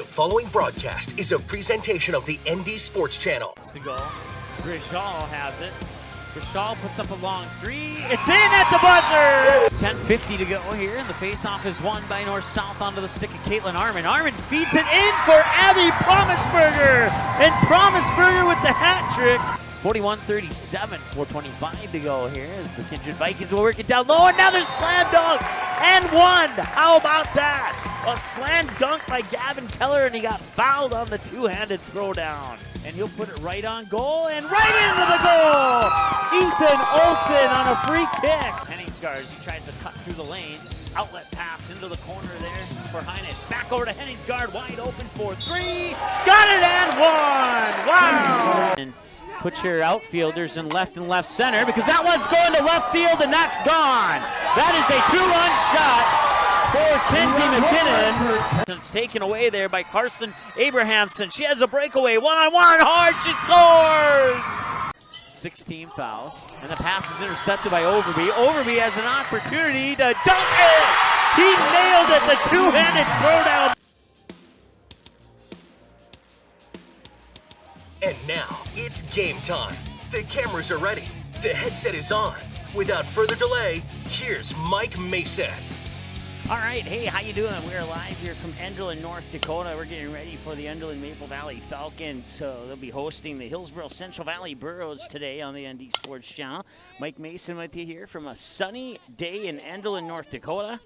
The following broadcast is a presentation of the ND Sports Channel. To go. Grishal has it. Grishal puts up a long three. It's in at the buzzer! 10:50 to go here, and the faceoff is won by North-South onto the stick of Caitlin Armin. Armin feeds it in for Abby Promisberger, and Promisberger with the hat trick. 41-37, 4:25 to go here as the Kindred Vikings will work it down low. Another slam dunk and one. How about that? A slam dunk by Gavin Keller, and he got fouled on the two-handed throwdown. And he'll put it right on goal and right into the goal. Ethan Olsen on a free kick. Henningsgaard, he tries to cut through the lane. Outlet pass into the corner there for Heinitz. Back over to Henningsgaard, wide open for three. Got it and one. Wow. And put your outfielders in left and left center because that one's going to left field and that's gone. That is a two-run shot for Kenzie McKinnon. It's taken away there by Carson Abrahamson. She has a breakaway. One-on-one hard. She scores! 16 fouls. And the pass is intercepted by Overby. Overby has an opportunity to dunk it. He nailed it. The two-handed throwdown. And now, it's game time. The cameras are ready. The headset is on. Without further delay, here's Mike Mason. All right, hey, how you doing? We're live here from Enderlin, North Dakota. We're getting ready for the Enderlin Maple Valley Falcons. So they'll be hosting the Hillsboro Central Valley Burros today on the ND Sports Channel. Mike Mason with you here from a sunny day in Enderlin, North Dakota.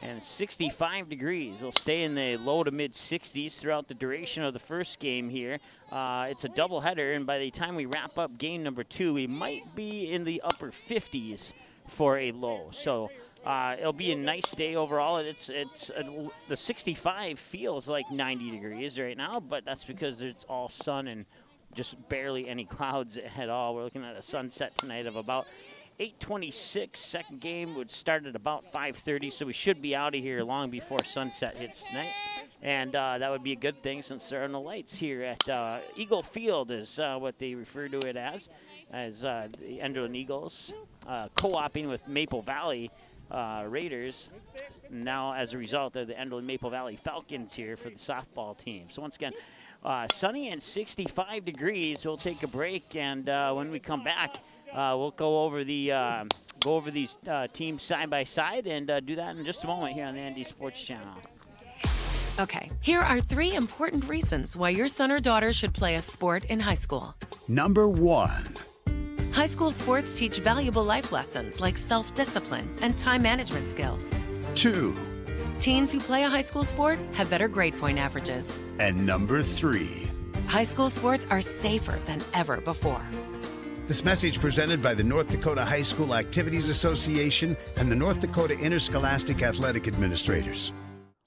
And 65 degrees. We'll stay in the low to mid 60s throughout the duration of the first game here. It's a doubleheader, and by the time we wrap up game number 2, we might be in the upper 50s for a low. So it'll be a nice day overall. The 65 feels like 90 degrees right now, but that's because it's all sun and just barely any clouds at all. We're looking at a sunset tonight of about 8:26. Second game would start at about 5:30, so we should be out of here long before sunset hits tonight. And that would be a good thing since there are no lights here at Eagle Field is what they refer to it as the Enderlin Eagles co-oping with Maple Valley Raiders. Now, as a result, of the Enderlin Maple Valley Falcons here for the softball team. So once again, sunny and 65 degrees. We'll take a break, and when we come back, we'll go over these teams side by side, and do that in just a moment here on the ND Sports Channel. Okay, here are 3 important reasons why your son or daughter should play a sport in high school. Number 1. High school sports teach valuable life lessons like self-discipline and time management skills. 2. Teens who play a high school sport have better grade point averages. And number 3. High school sports are safer than ever before. This message presented by the North Dakota High School Activities Association and the North Dakota Interscholastic Athletic Administrators.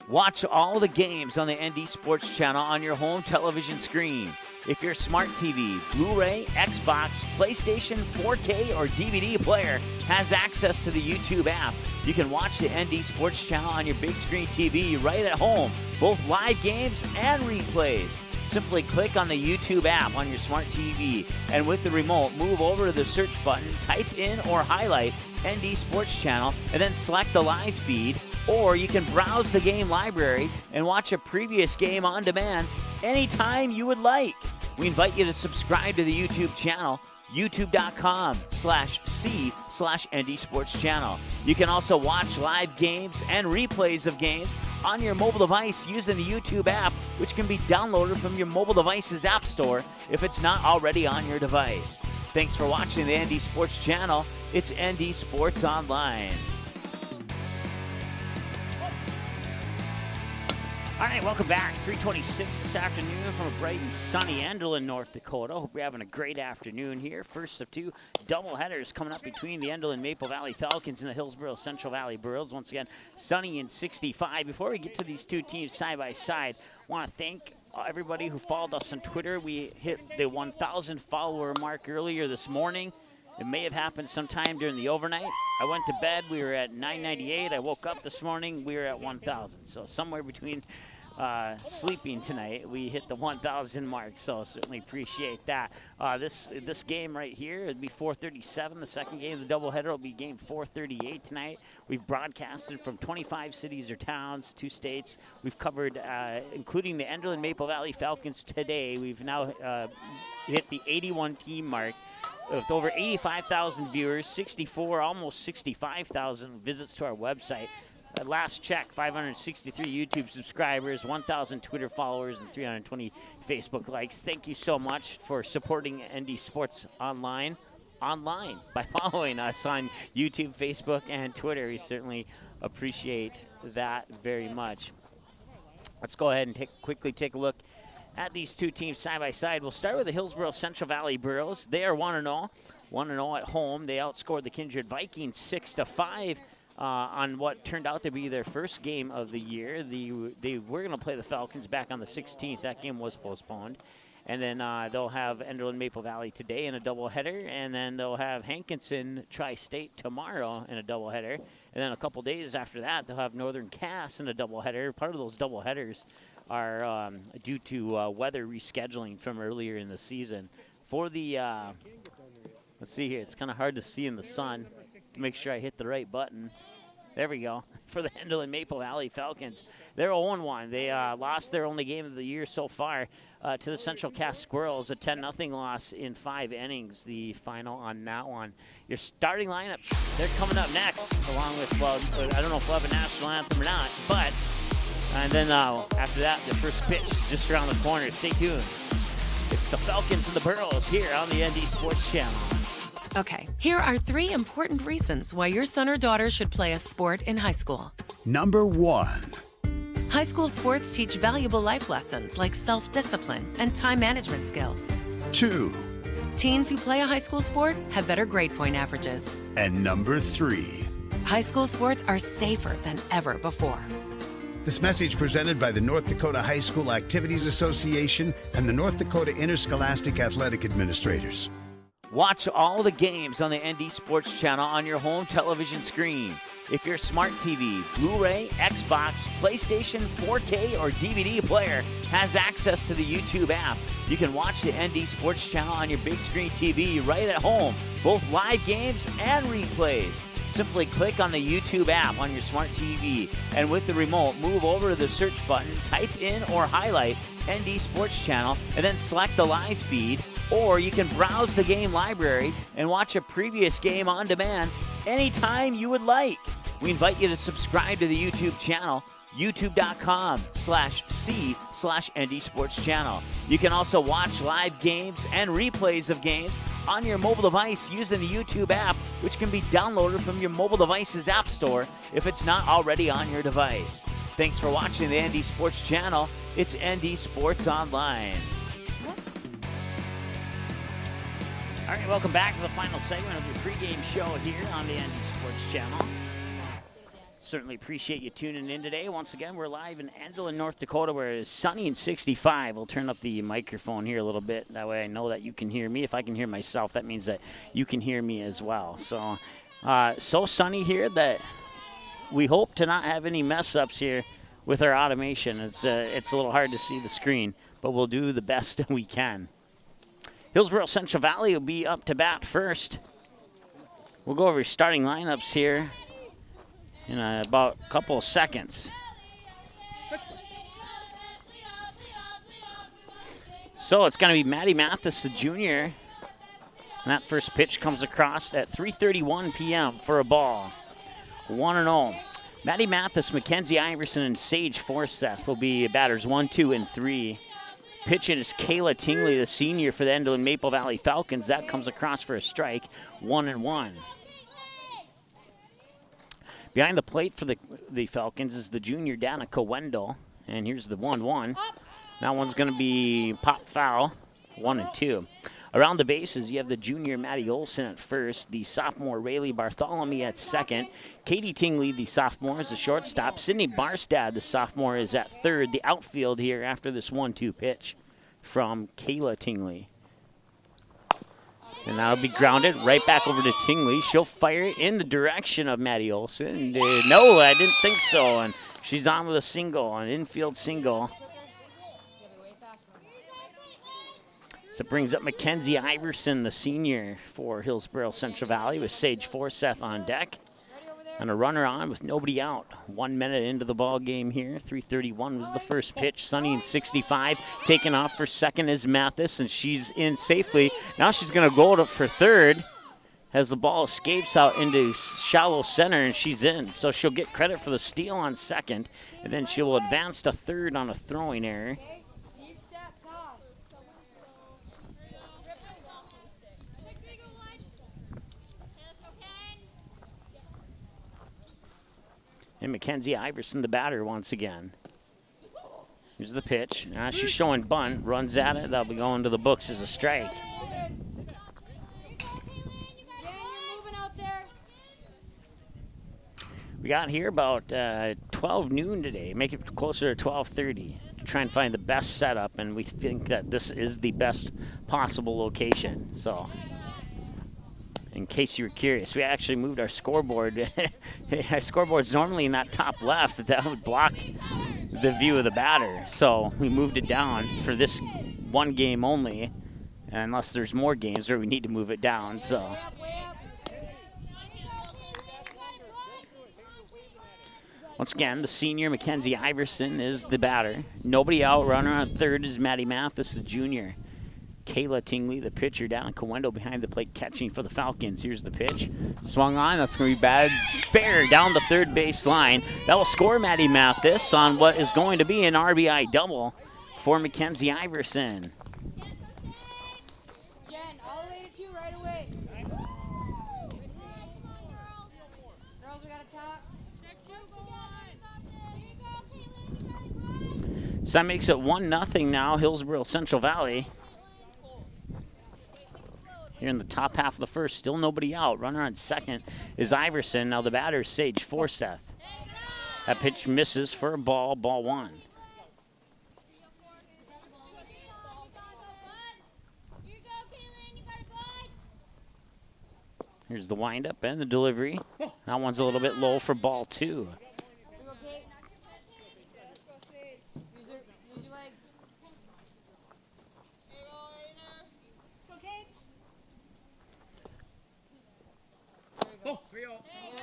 Watch all the games on the ND Sports Channel on your home television screen. If your smart TV, Blu-ray, Xbox, PlayStation, 4K, or DVD player has access to the YouTube app, you can watch the ND Sports Channel on your big screen TV right at home, both live games and replays. Simply click on the YouTube app on your smart TV, and with the remote, move over to the search button, type in or highlight ND Sports Channel, and then select the live feed. Or you can browse the game library and watch a previous game on demand anytime you would like. We invite you to subscribe to the YouTube channel, youtube.com/c/ND Sports Channel. You can also watch live games and replays of games on your mobile device using the YouTube app, which can be downloaded from your mobile device's app store if it's not already on your device. Thanks for watching the ND Sports Channel. It's ND Sports Online. All right, welcome back. 3:26 this afternoon from a bright and sunny Enderlin, North Dakota. Hope you're having a great afternoon here. First of 2 doubleheaders coming up between the Enderlin Maple Valley Falcons and the Hillsboro Central Valley Burros. Once again, sunny and 65. Before we get to these 2 teams side by side, I want to thank everybody who followed us on Twitter. We hit the 1,000 follower mark earlier this morning. It may have happened sometime during the overnight. I went to bed. We were at 998. I woke up this morning. We were at 1,000. So somewhere between sleeping tonight. We hit the 1,000 mark, so certainly appreciate that. This game right here, it'd be 4:37. The second game of the doubleheader will be game 4:38 tonight. We've broadcasted from 25 cities or towns, 2 states. We've covered, including the Enderlin Maple Valley Falcons today. We've now hit the 81 team mark with over 85,000 viewers, 64, almost 65,000 visits to our website. At last check, 563 YouTube subscribers, 1,000 Twitter followers, and 320 Facebook likes. Thank you so much for supporting ND Sports online by following us on YouTube, Facebook, and Twitter. We certainly appreciate that very much. Let's go ahead and quickly take a look at these 2 teams side by side. We'll start with the Hillsboro Central Valley Burros. They are 1-0 at home. They outscored the Kindred Vikings 6-5. On what turned out to be their first game of the year. They were going to play the Falcons back on the 16th. That game was postponed. And then they'll have Enderlin Maple Valley today in a doubleheader, and then they'll have Hankinson Tri-State tomorrow in a doubleheader. And then a couple days after that, they'll have Northern Cass in a doubleheader. Part of those doubleheaders are due to weather rescheduling from earlier in the season. For the, let's see here, it's kind of hard to see in the sun. To make sure I hit the right button. There we go. For the Enderlin Maple Valley Falcons, they're 0-1. They lost their only game of the year so far to the Central Cass Squirrels, a 10-0 loss in 5 innings, the final on that one. Your starting lineup, they're coming up next, along with, well, I don't know if we'll have a national anthem or not, but, and then after that, the first pitch is just around the corner. Stay tuned. It's the Falcons and the Burros here on the ND Sports Channel. Okay, here are 3 important reasons why your son or daughter should play a sport in high school. Number 1. High school sports teach valuable life lessons like self-discipline and time management skills. 2. Teens who play a high school sport have better grade point averages. And number 3. High school sports are safer than ever before. This message presented by the North Dakota High School Activities Association and the North Dakota Interscholastic Athletic Administrators. Watch all the games on the ND Sports Channel on your home television screen. If your smart TV, Blu-ray, Xbox, PlayStation, 4K, or DVD player has access to the YouTube app, you can watch the ND Sports Channel on your big screen TV right at home, both live games and replays. Simply click on the YouTube app on your smart TV, and with the remote, move over to the search button, type in or highlight ND Sports Channel, and then select the live feed. Or you can browse the game library and watch a previous game on demand anytime you would like. We invite you to subscribe to the YouTube channel, youtube.com/c/ND Sports Channel. You can also watch live games and replays of games on your mobile device using the YouTube app, which can be downloaded from your mobile device's app store if it's not already on your device. Thanks for watching the ND Sports Channel. It's ND Sports Online. All right, welcome back to the final segment of your pregame show here on the ND Sports Channel. Certainly appreciate you tuning in today. Once again, we're live in Enderlin, North Dakota, where it is sunny and 65. We'll turn up the microphone here a little bit. That way I know that you can hear me. If I can hear myself, that means that you can hear me as well. So, so sunny here that we hope to not have any mess-ups here with our automation. It's a little hard to see the screen, but we'll do the best that we can. Hillsboro Central Valley will be up to bat first. We'll go over your starting lineups here in about a couple of seconds. So it's going to be Maddie Mathis, the junior. And that first pitch comes across at 3:31 p.m. for a ball. 1-0. Maddie Mathis, Mackenzie Iverson, and Sage Forsyth will be batters 1, 2, and 3. Pitching is Kayla Tingley, the senior for the Enderlin Maple Valley Falcons. That comes across for a strike, 1-1. Behind the plate for the Falcons is the junior Danica Wendell. And here's the 1-1. That one's going to be pop foul, 1-2. Around the bases, you have the junior Maddie Olson at first, the sophomore Rayleigh Bartholomew at second, Katie Tingley, the sophomore, is the shortstop, Sydney Barstad, the sophomore, is at third. The outfield here after this 1-2 pitch from Kayla Tingley. And that'll be grounded right back over to Tingley. She'll fire it in the direction of Maddie Olson. No, I didn't think so. And She's on with a single, an infield single. So it brings up Mackenzie Iverson, the senior for Hillsboro Central Valley, with Sage Forseth on deck. And a runner on with nobody out. 1 minute into the ball game here. 3:31 was the first pitch. Sunny in 65. Taking off for second is Mathis, and she's in safely. Now she's going to go for third as the ball escapes out into shallow center, and she's in. So she'll get credit for the steal on second, and then she will advance to third on a throwing error. And Mackenzie Iverson, the batter, once again. Here's the pitch. She's showing bunt, runs at it. That'll be going to the books as a strike. We got here about 12 noon today. Make it closer to 12:30 to try and find the best setup, and we think that this is the best possible location. So, in case you were curious, we actually moved our scoreboard. Our scoreboard's normally in that top left, but that would block the view of the batter. So we moved it down for this one game only, unless there's more games where we need to move it down. So once again, the senior Mackenzie Iverson is the batter. Nobody out. Runner on third is Maddie Mathis, the junior. Kayla Tingley, the pitcher, down. Kawendo behind the plate catching for the Falcons. Here's the pitch. Swung on. That's going to be bad. Fair down the third base line. That will score Maddie Mathis on what is going to be an RBI double for Mackenzie Iverson. Jen, I'll lay it to you right away. Girls, we got a top. So that makes it 1-0 now, Hillsboro Central Valley. Here in the top half of the first, still nobody out. Runner on second is Iverson. Now the batter is Sage Forseth. That pitch misses for a ball, ball one. Here's the windup and the delivery. That one's a little bit low for ball two.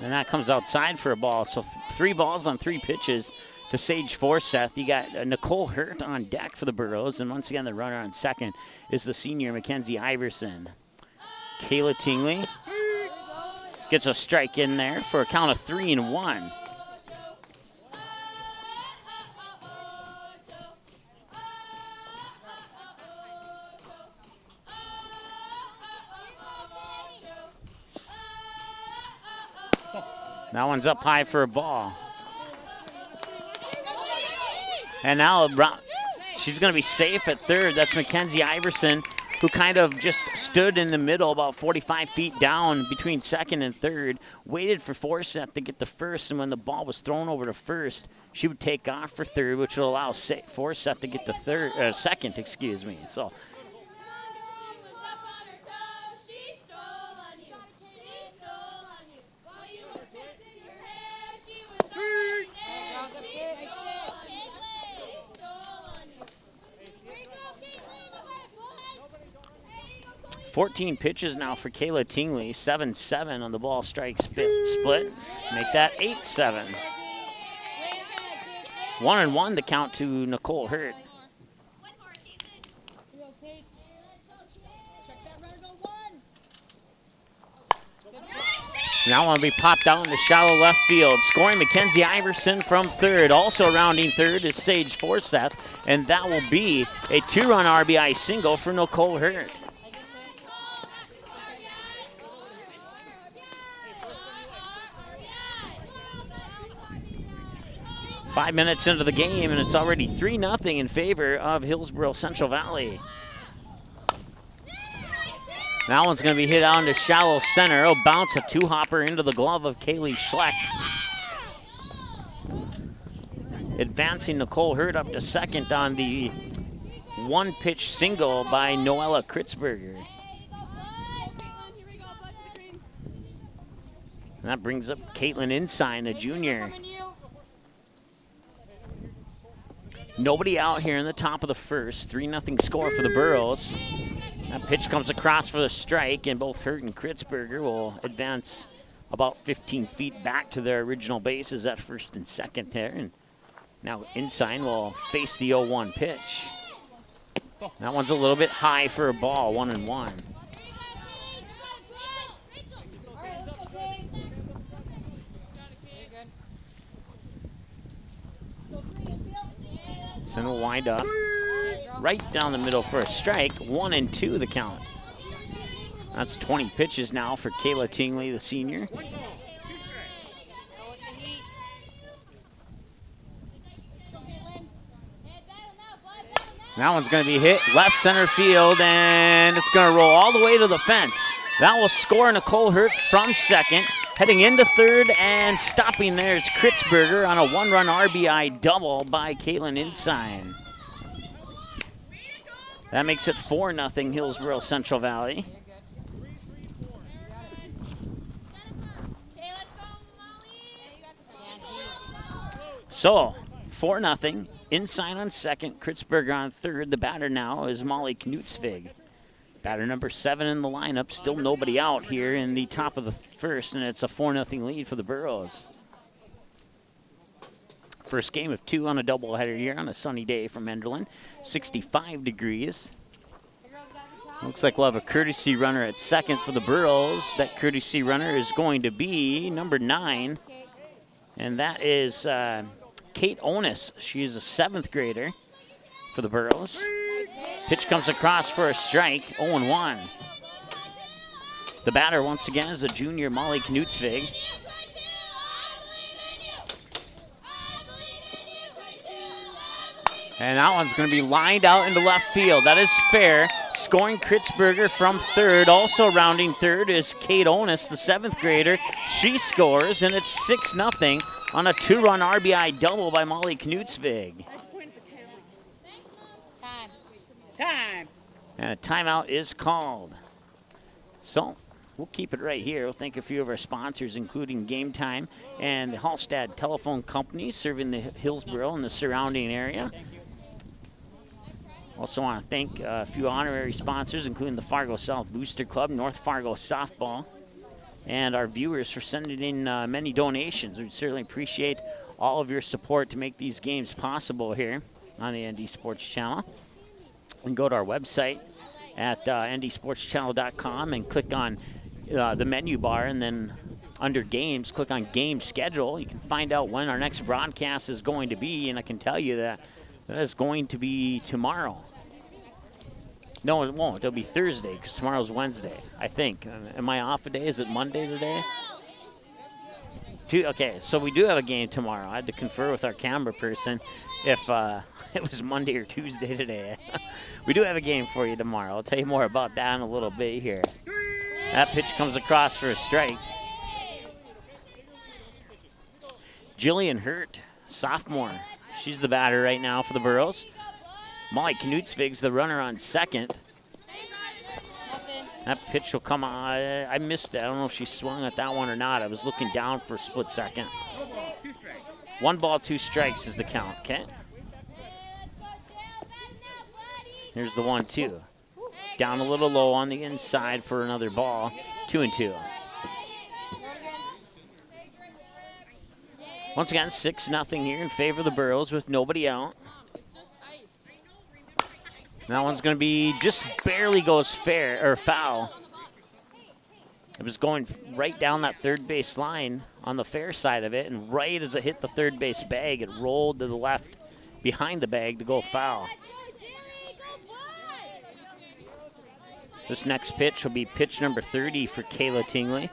And that comes outside for a ball. So 3 balls on 3 pitches to Sage Forseth. You got Nicole Hurt on deck for the Burros. And once again, the runner on second is the senior Mackenzie Iverson. Kayla Tingley gets a strike in there for a count of 3-1. That one's up high for a ball. And now she's going to be safe at third. That's Mackenzie Iverson, who kind of just stood in the middle about 45 feet down between second and third, waited for Forseth to get the first, and when the ball was thrown over to first, she would take off for third, which will allow Forseth to get the second, excuse me. So .14 pitches now for Kayla Tingley. 7-7 on the ball strike split. Make that 8-7. 1-1 the count to Nicole Hurt. Now want to be popped out in the shallow left field. Scoring Mackenzie Iverson from third. Also rounding third is Sage Forseth. And that will be a 2-run RBI single for Nicole Hurt. 5 minutes into the game, and it's already 3-0 in favor of Hillsboro Central Valley. That one's going to be hit out into shallow center. It'll bounce a 2-hopper into the glove of Kaylee Schlecht. Advancing Nicole Hurt up to second on the one-pitch single by Noella Kritzberger. And that brings up Caitlin Ensign, a junior. Nobody out here in the top of the first. 3-0 score for the Burros. That pitch comes across for the strike, and both Hurt and Kritzberger will advance about 15 feet back to their original bases at first and second there. And now Ensign will face the 0-1 pitch. That one's a little bit high for a ball, 1-1. Then we'll wind up right down the middle for a strike. 1-2 the count. That's 20 pitches now for Kayla Tingley, the senior. That one's going to be hit left center field, and it's going to roll all the way to the fence. That will score Nicole Hurt from second. Heading into third and stopping there is Kritzberger on a 1-run RBI double by Caitlin Ensign. That makes it 4-0 Hillsboro Central Valley. So, 4-0. Ensign on second, Kritzberger on third. The batter now is Molly Knutsvig. Batter number 7 in the lineup. Still nobody out here in the top of the first, and it's a 4-0 lead for the Burros. First game of 2 on a doubleheader here on a sunny day from Enderlin. 65 degrees. Looks like we'll have a courtesy runner at second for the Burros. That courtesy runner is going to be number 9, and that is Kate Onis. She is a 7th grader for the Burros. Pitch comes across for a strike, 0-1. The batter once again is a junior, Molly Knutsvig. And that one's going to be lined out into left field. That is fair. Scoring Kritzberger from third. Also rounding third is Kate Onis, the 7th grader. She scores, and it's 6-0 on a 2-run RBI double by Molly Knutsvig. Time. And a timeout is called. So we'll keep it right here. We'll thank a few of our sponsors, including Game Time and the Hallstad Telephone Company, serving the Hillsboro and the surrounding area. Also want to thank a few honorary sponsors, including the Fargo South Booster Club, North Fargo Softball, and our viewers for sending in many donations. We certainly appreciate all of your support to make these games possible here on the ND Sports Channel. And go to our website at ndsportschannel.com and click on the menu bar, and then under games, click on game schedule. You can find out when our next broadcast is going to be, and I can tell you that is going to be tomorrow. No, it won't. It'll be Thursday because tomorrow's Wednesday, I think. Am I off a day? Is it Monday today? Okay, so we do have a game tomorrow. I had to confer with our camera person if it was Monday or Tuesday today. We do have a game for you tomorrow. I'll tell you more about that in a little bit here. That pitch comes across for a strike. Jillian Hurt, sophomore. She's the batter right now for the Burros. Molly Knutsvig's the runner on second. That pitch will come on. I missed it. I don't know if she swung at that one or not. I was looking down for a split second. 1 ball, 2 strikes is the count, okay? Here's the 1-2. Down a little low on the inside for another ball. 2-2. Once again, 6-0 here in favor of the Burros with nobody out. That one's going to be just barely goes fair or foul. It was going right down that third base line on the fair side of it, and right as it hit the third base bag, it rolled to the left behind the bag to go foul. This next pitch will be pitch number 30 for Kayla Tingley.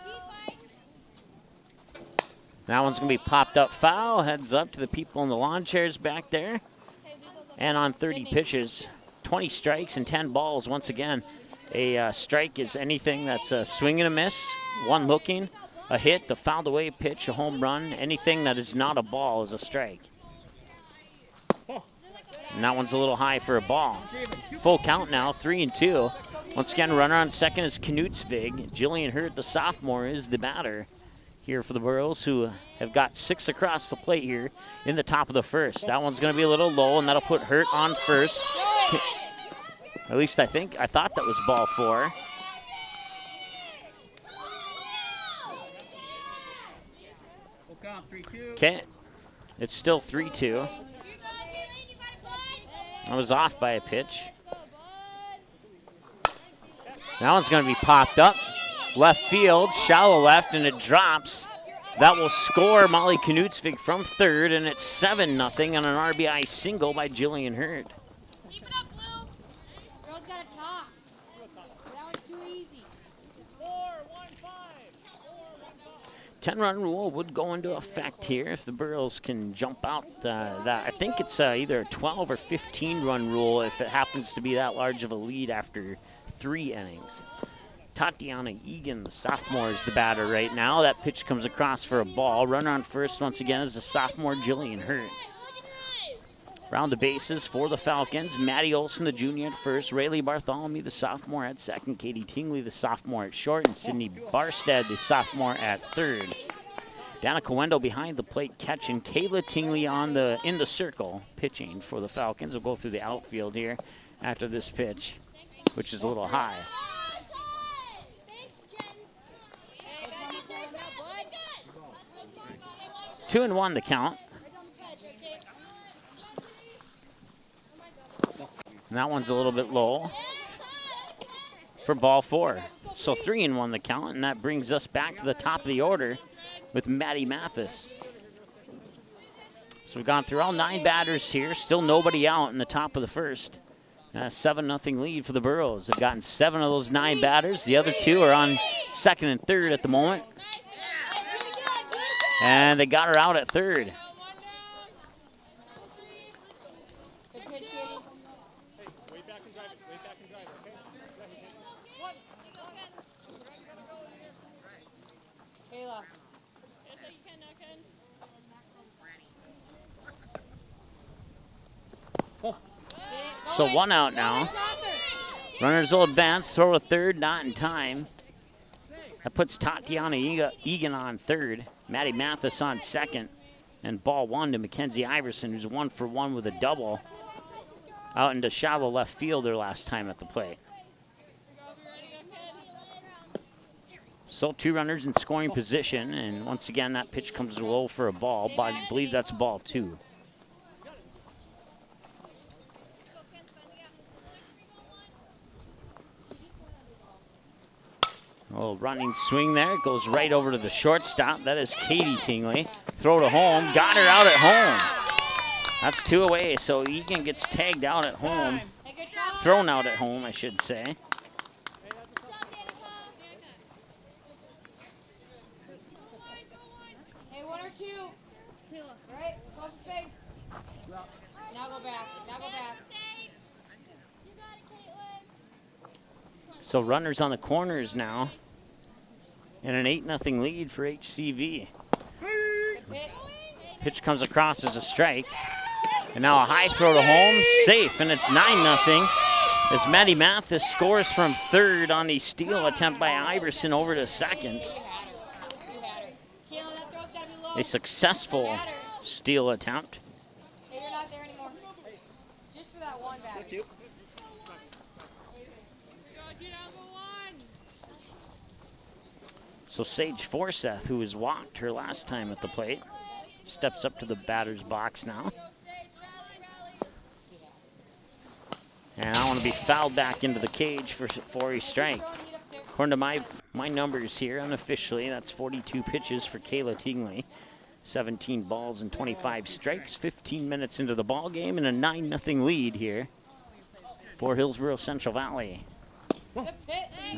That one's going to be popped up foul. Heads up to the people in the lawn chairs back there. And on 30 pitches, 20 strikes and 10 balls. Once again, a strike is anything that's a swing and a miss, one looking, a hit, a fouled away pitch, a home run. Anything that is not a ball is a strike. And that one's a little high for a ball. Full count now, 3-2. Once again, runner on second is Knutsvig. Jillian Hurt, the sophomore, is the batter here for the Burros, who have got 6 across the plate here in the top of the first. That one's going to be a little low, and that'll put Hurt on first. At least I thought that was ball 4. Okay, it's still 3-2. I was off by a pitch. That one's going to be popped up. Left field, shallow left, and it drops. That will score Molly Knutsvig from third, and it's 7-0 on an RBI single by Jillian Hurt. Keep it up, Blue. Girls got to talk. That one's too easy. 10-run rule would go into effect here if the Burros can jump out that. I think it's either a 12 or 15-run rule if it happens to be that large of a lead after 3 innings. Tatiana Egan, the sophomore, is the batter right now. That pitch comes across for a ball. Runner on first once again is the sophomore Jillian Hurt. Round the bases for the Falcons. Maddie Olson, the junior, at first. Rayleigh Bartholomew, the sophomore, at second. Katie Tingley, the sophomore, at short. And Sydney Barstead, the sophomore, at third. Danica Wendell behind the plate catching. Kayla Tingley in the circle pitching for the Falcons. We'll go through the outfield here after this pitch, which is a little high. 2-1 the count. And that one's a little bit low for ball 4. So 3-1 the count, and that brings us back to the top of the order with Maddie Mathis. So we've gone through all 9 batters here. Still nobody out in the top of the first. 7-0 lead for the Burros. They've gotten 7 of those 9 batters. The other 2 are on second and third at the moment. And they got her out at third. So 1 out now. Runners will advance, throw to third, not in time. That puts Tatiana Egan on third, Maddie Mathis on second, and ball 1 to Mackenzie Iverson, who's 1 for 1 with a double out into shallow left field their last time at the plate. So 2 runners in scoring position, and once again that pitch comes low for a ball, but I believe that's ball 2. A little running swing there. It goes right over to the shortstop. That is Katie Tingley. Throw to home. Got her out at home. That's 2 away, so Egan gets tagged out at home. Thrown out at home, I should say. Hey, 1 or 2. Right? Close space. Now go back. Now go back. So runners on the corners now. And an 8-0 lead for HCV. Pitch comes across as a strike. And now a high throw to home. Safe, and it's 9-0. As Maddie Mathis scores from third on the steal attempt by Iverson over to second. A successful steal attempt. Hey, you're not there anymore. Just for that one back. So Sage Forseth, who was walked her last time at the plate, steps up to the batter's box now. And I want to be fouled back into the cage for a strike. According to my numbers here, unofficially, that's 42 pitches for Kayla Tingley. 17 balls and 25 strikes, 15 minutes into the ball game, and a 9-0 lead here for Hillsboro Central Valley.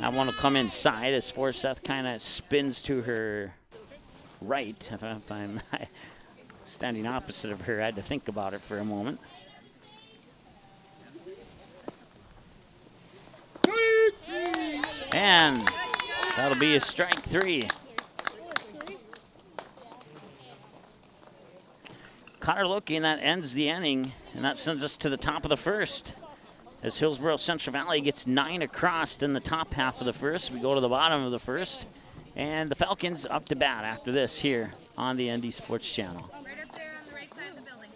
I want to come inside as Forseth kind of spins to her right. If I'm standing opposite of her, I had to think about it for a moment. And that'll be a strike 3. Caught her looking, that ends the inning, and that sends us to the top of the first. As Hillsboro Central Valley gets 9 across in the top half of the first, we go to the bottom of the first. And the Falcons up to bat after this here on the ND Sports Channel. Right up there on the right side of the building.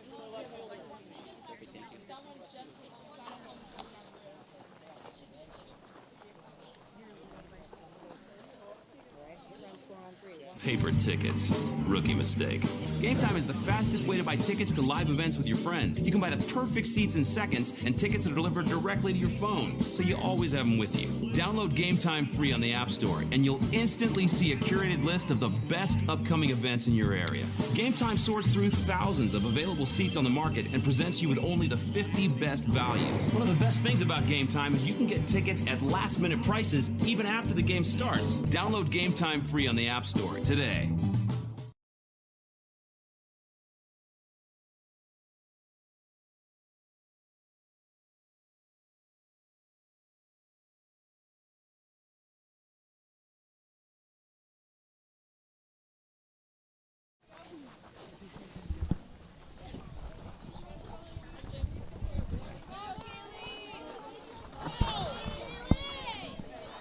Paper tickets. Rookie mistake. Game Time is the fastest way to buy tickets to live events with your friends. You can buy the perfect seats in seconds, and tickets are delivered directly to your phone, so you always have them with you. Download Game Time free on the App Store, and you'll instantly see a curated list of the best upcoming events in your area. Game Time sorts through thousands of available seats on the market and presents you with only the 50 best values. One of the best things about Game Time is you can get tickets at last-minute prices even after the game starts. Download Game Time free on the App Store today.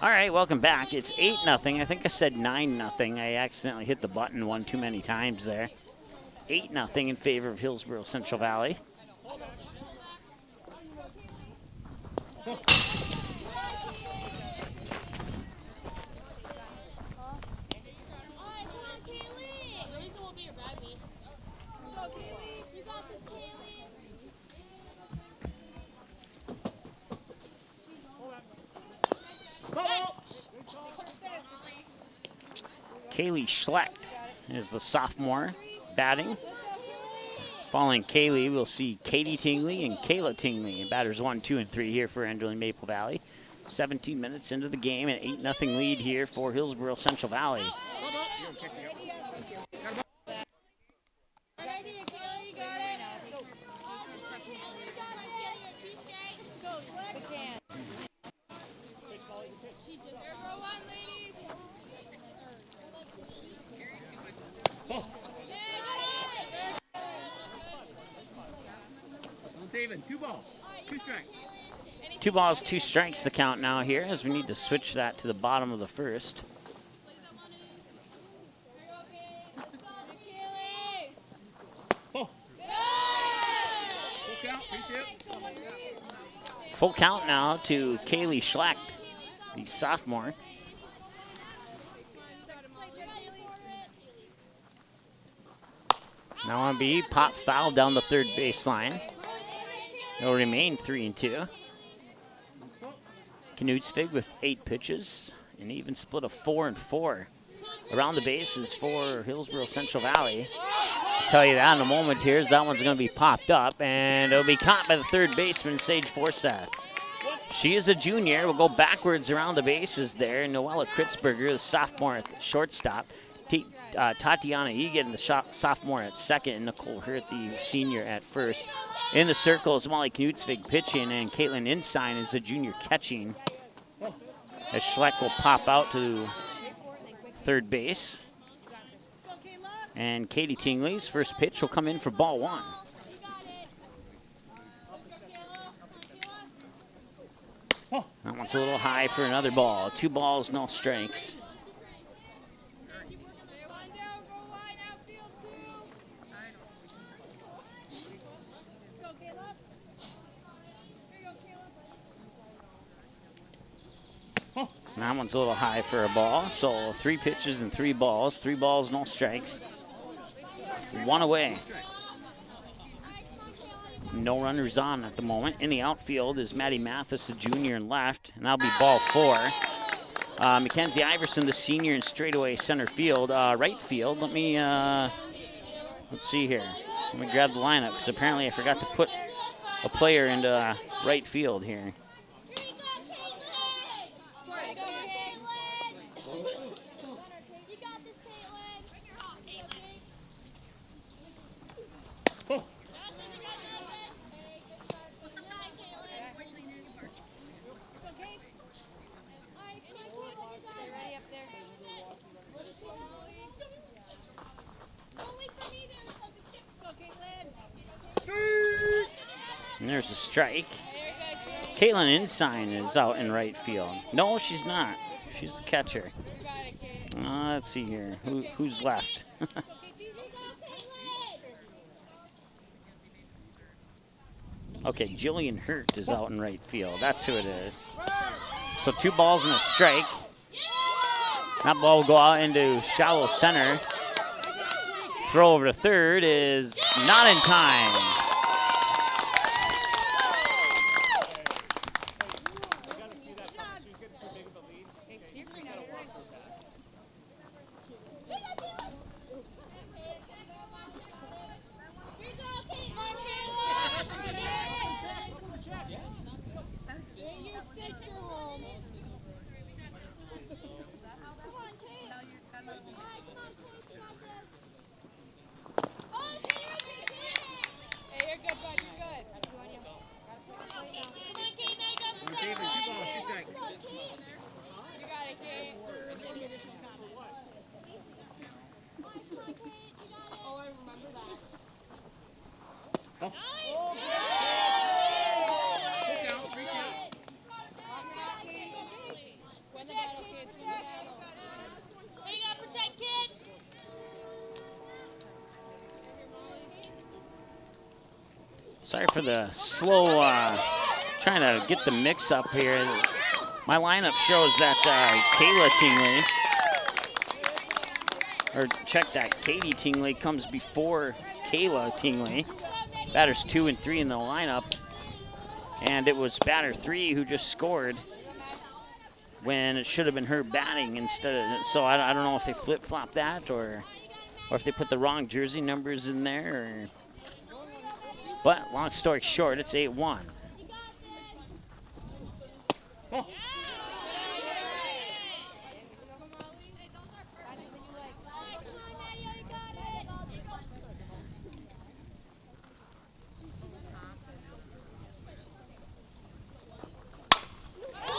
All right, welcome back. It's 8-0. I think I said 9-0. I accidentally hit the button one too many times there. 8-0 in favor of Hillsboro Central Valley. Kaylee Schlecht is the sophomore batting. Following Kaylee, we'll see Katie Tingley and Kayla Tingley. Batters 1, 2, and 3 here for Enderlin Maple Valley. 17 minutes into the game, an 8-0 lead here for Hillsboro Central Valley. David, 2 balls, 2 strikes. 2 balls, 2 strikes the count now here as we need to switch that to the bottom of the first. Full count now to Kaylee Schlecht, the sophomore. Now on B, pop foul down the third baseline. It'll remain 3-2. Knutsvig with 8 pitches, an even split of 4 and 4. Around the bases for Hillsboro Central Valley. I'll tell you that in a moment here, as that one's going to be popped up, and it'll be caught by the third baseman, Sage Forsyth. She is a junior. We'll go backwards around the bases there. Noella Kritzberger, the sophomore at the shortstop. Tatiana Egan, the sophomore at second, and Nicole Hurt, the senior at first. In the circle is Molly Knutsvig pitching, and Caitlin Ensign is the junior catching. As Schleck will pop out to third base. And Katie Tingley's first pitch will come in for ball 1. That one's a little high for another ball. 2 balls, no strikes. That one's a little high for a ball. So 3 pitches and 3 balls. 3 balls, no strikes. 1 away. No runners on at the moment. In the outfield is Maddie Mathis, the junior, in left, and that'll be ball 4. Mackenzie Iverson, the senior, in straightaway center field. Right field, let's see here. Let me grab the lineup, because apparently I forgot to put a player into right field here. And there's a strike. Caitlin Ensign is out in right field. No, she's not. She's the catcher. Let's see here. Who's left? Okay, Jillian Hurt is out in right field. That's who it is. So 2 balls and a strike. That ball will go out into shallow center. Throw over to third is not in time. Sorry for the slow, trying to get the mix up here. My lineup shows that Kayla Tingley, or check that, Katie Tingley comes before Kayla Tingley. Batters 2 and 3 in the lineup. And it was batter 3 who just scored when it should have been her batting instead of, so I don't know if they flip-flop that or if they put the wrong jersey numbers in there. But long story short, it's 8-1. Oh.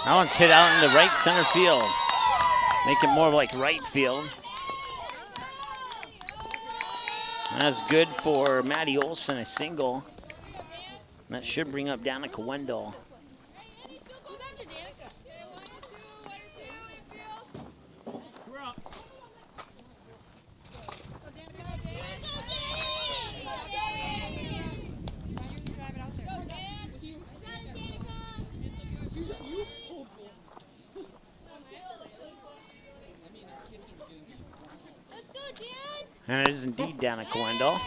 That one's hit out into right center field. Make it more like right field. That's good for Maddie Olson, a single. And that should bring up Danica Wendell. And it is indeed Danica Wendell.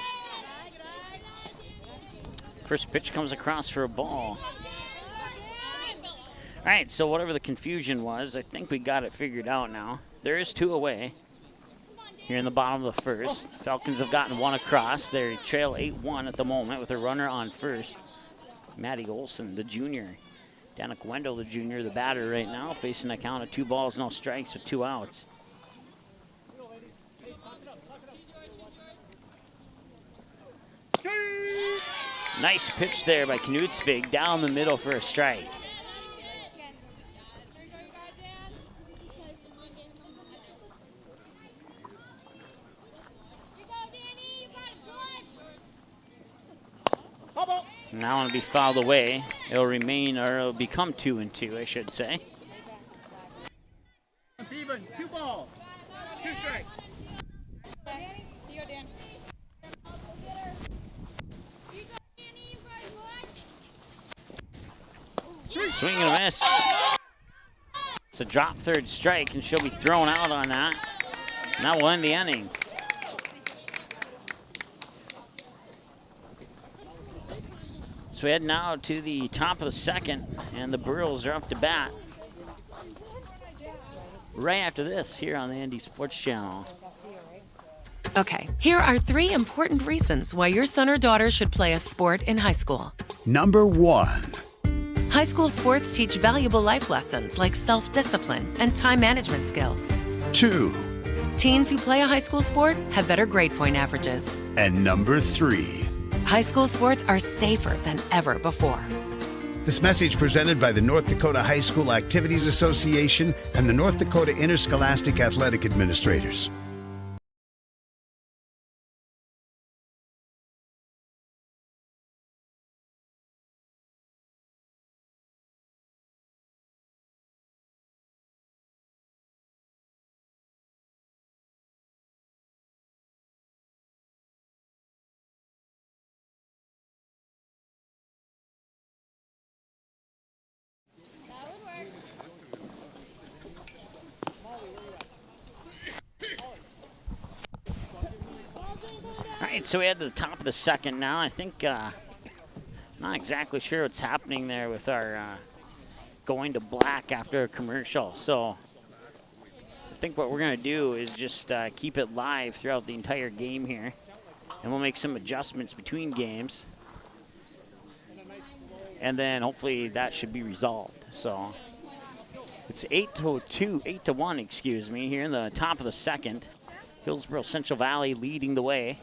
First pitch comes across for a ball. All right, so whatever the confusion was, I think we got it figured out now. There is 2 away here in the bottom of the first. Falcons have gotten 1 across. They trail 8-1 at the moment with a runner on first. Maddie Olson, the junior. Danica Wendell, the junior, the batter right now, facing a count of 2 balls, no strikes with 2 outs. Nice pitch there by Knutsvig down the middle for a strike. Now it'll be fouled away. It'll remain, or it'll become 2-2, I should say. It's even. 2 balls. 2 strikes. Swing and a miss. It's a drop third strike, and she'll be thrown out on that. And that will end the inning. So we head now to the top of the second, and the Burros are up to bat. Right after this, here on the Indy Sports Channel. Okay, here are 3 important reasons why your son or daughter should play a sport in high school. Number 1. High school sports teach valuable life lessons like self-discipline and time management skills. 2. Teens who play a high school sport have better grade point averages. And number 3. High school sports are safer than ever before. This message presented by the North Dakota High School Activities Association and the North Dakota Interscholastic Athletic Administrators. All right, so we head to the top of the second now. I think, not exactly sure what's happening there with our going to black after a commercial. So I think what we're going to do is just keep it live throughout the entire game here. And we'll make some adjustments between games. And then hopefully that should be resolved. So it's 8-1, excuse me, here in the top of the second. Hillsboro Central Valley leading the way.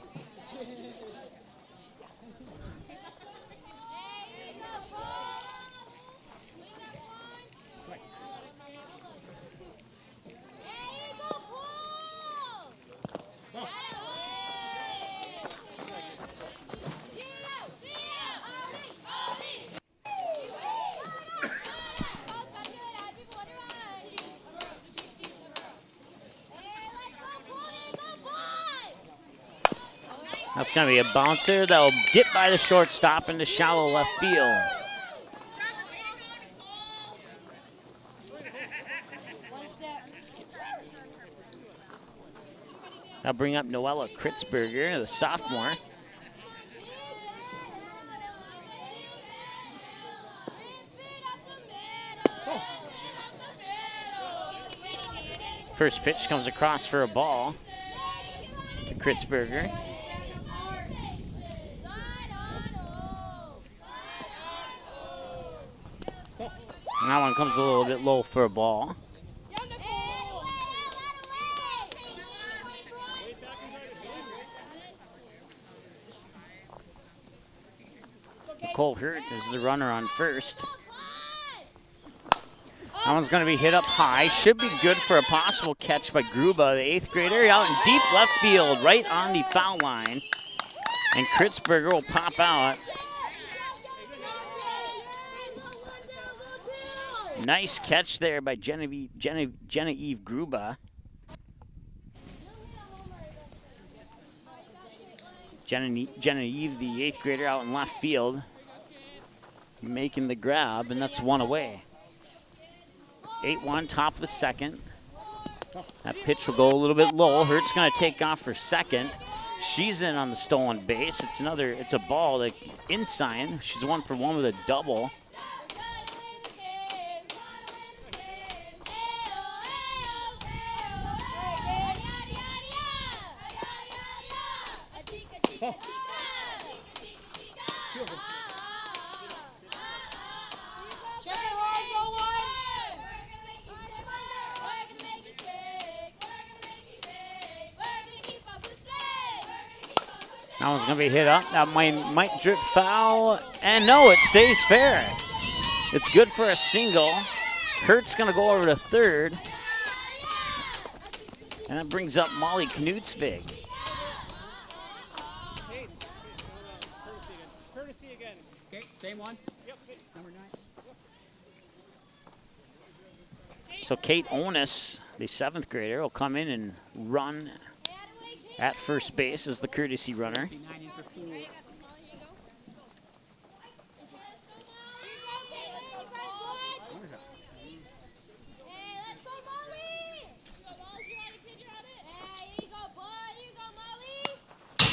That's going to be a bouncer that will get by the shortstop into shallow left field. That'll bring up Noella Kritzberger, the sophomore. First pitch comes across for a ball to Kritzberger. And that one comes a little bit low for a ball. Nicole Hurt is the runner on first. That one's going to be hit up high. Should be good for a possible catch by Gruba, the 8th grader, out in deep left field, right on the foul line. And Kritzberger will pop out. Nice catch there by Genevieve Gruba. Genevieve, the 8th grader, out in left field, making the grab, and that's one away. 8-1, top of the second. That pitch will go a little bit low. Hurt's going to take off for second. She's in on the stolen base. It's a ball that inside. She's 1 for 1 with a double. That one's going to be hit up. That might drip foul. And no, it stays fair. It's good for a single. Hurt's going to go over to third. And that brings up Molly Knutsvig. Courtesy again. Okay, same one. Yep. Number 9. So Kate Onis, the 7th grader, will come in and run at first base as the courtesy runner.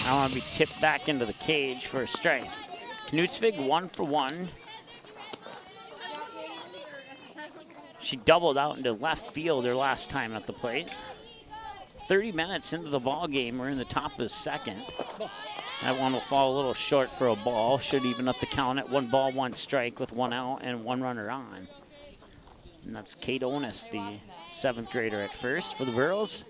I want to be tipped back into the cage for a strike. Knutsvig 1 for 1. She doubled out into left field her last time at the plate. 30 minutes into the ball game, we're in the top of the second. That one will fall a little short for a ball. Should even up the count at 1 ball, 1 strike with 1 out and 1 runner on. And that's Kate Onis, the 7th grader at first for the Burros.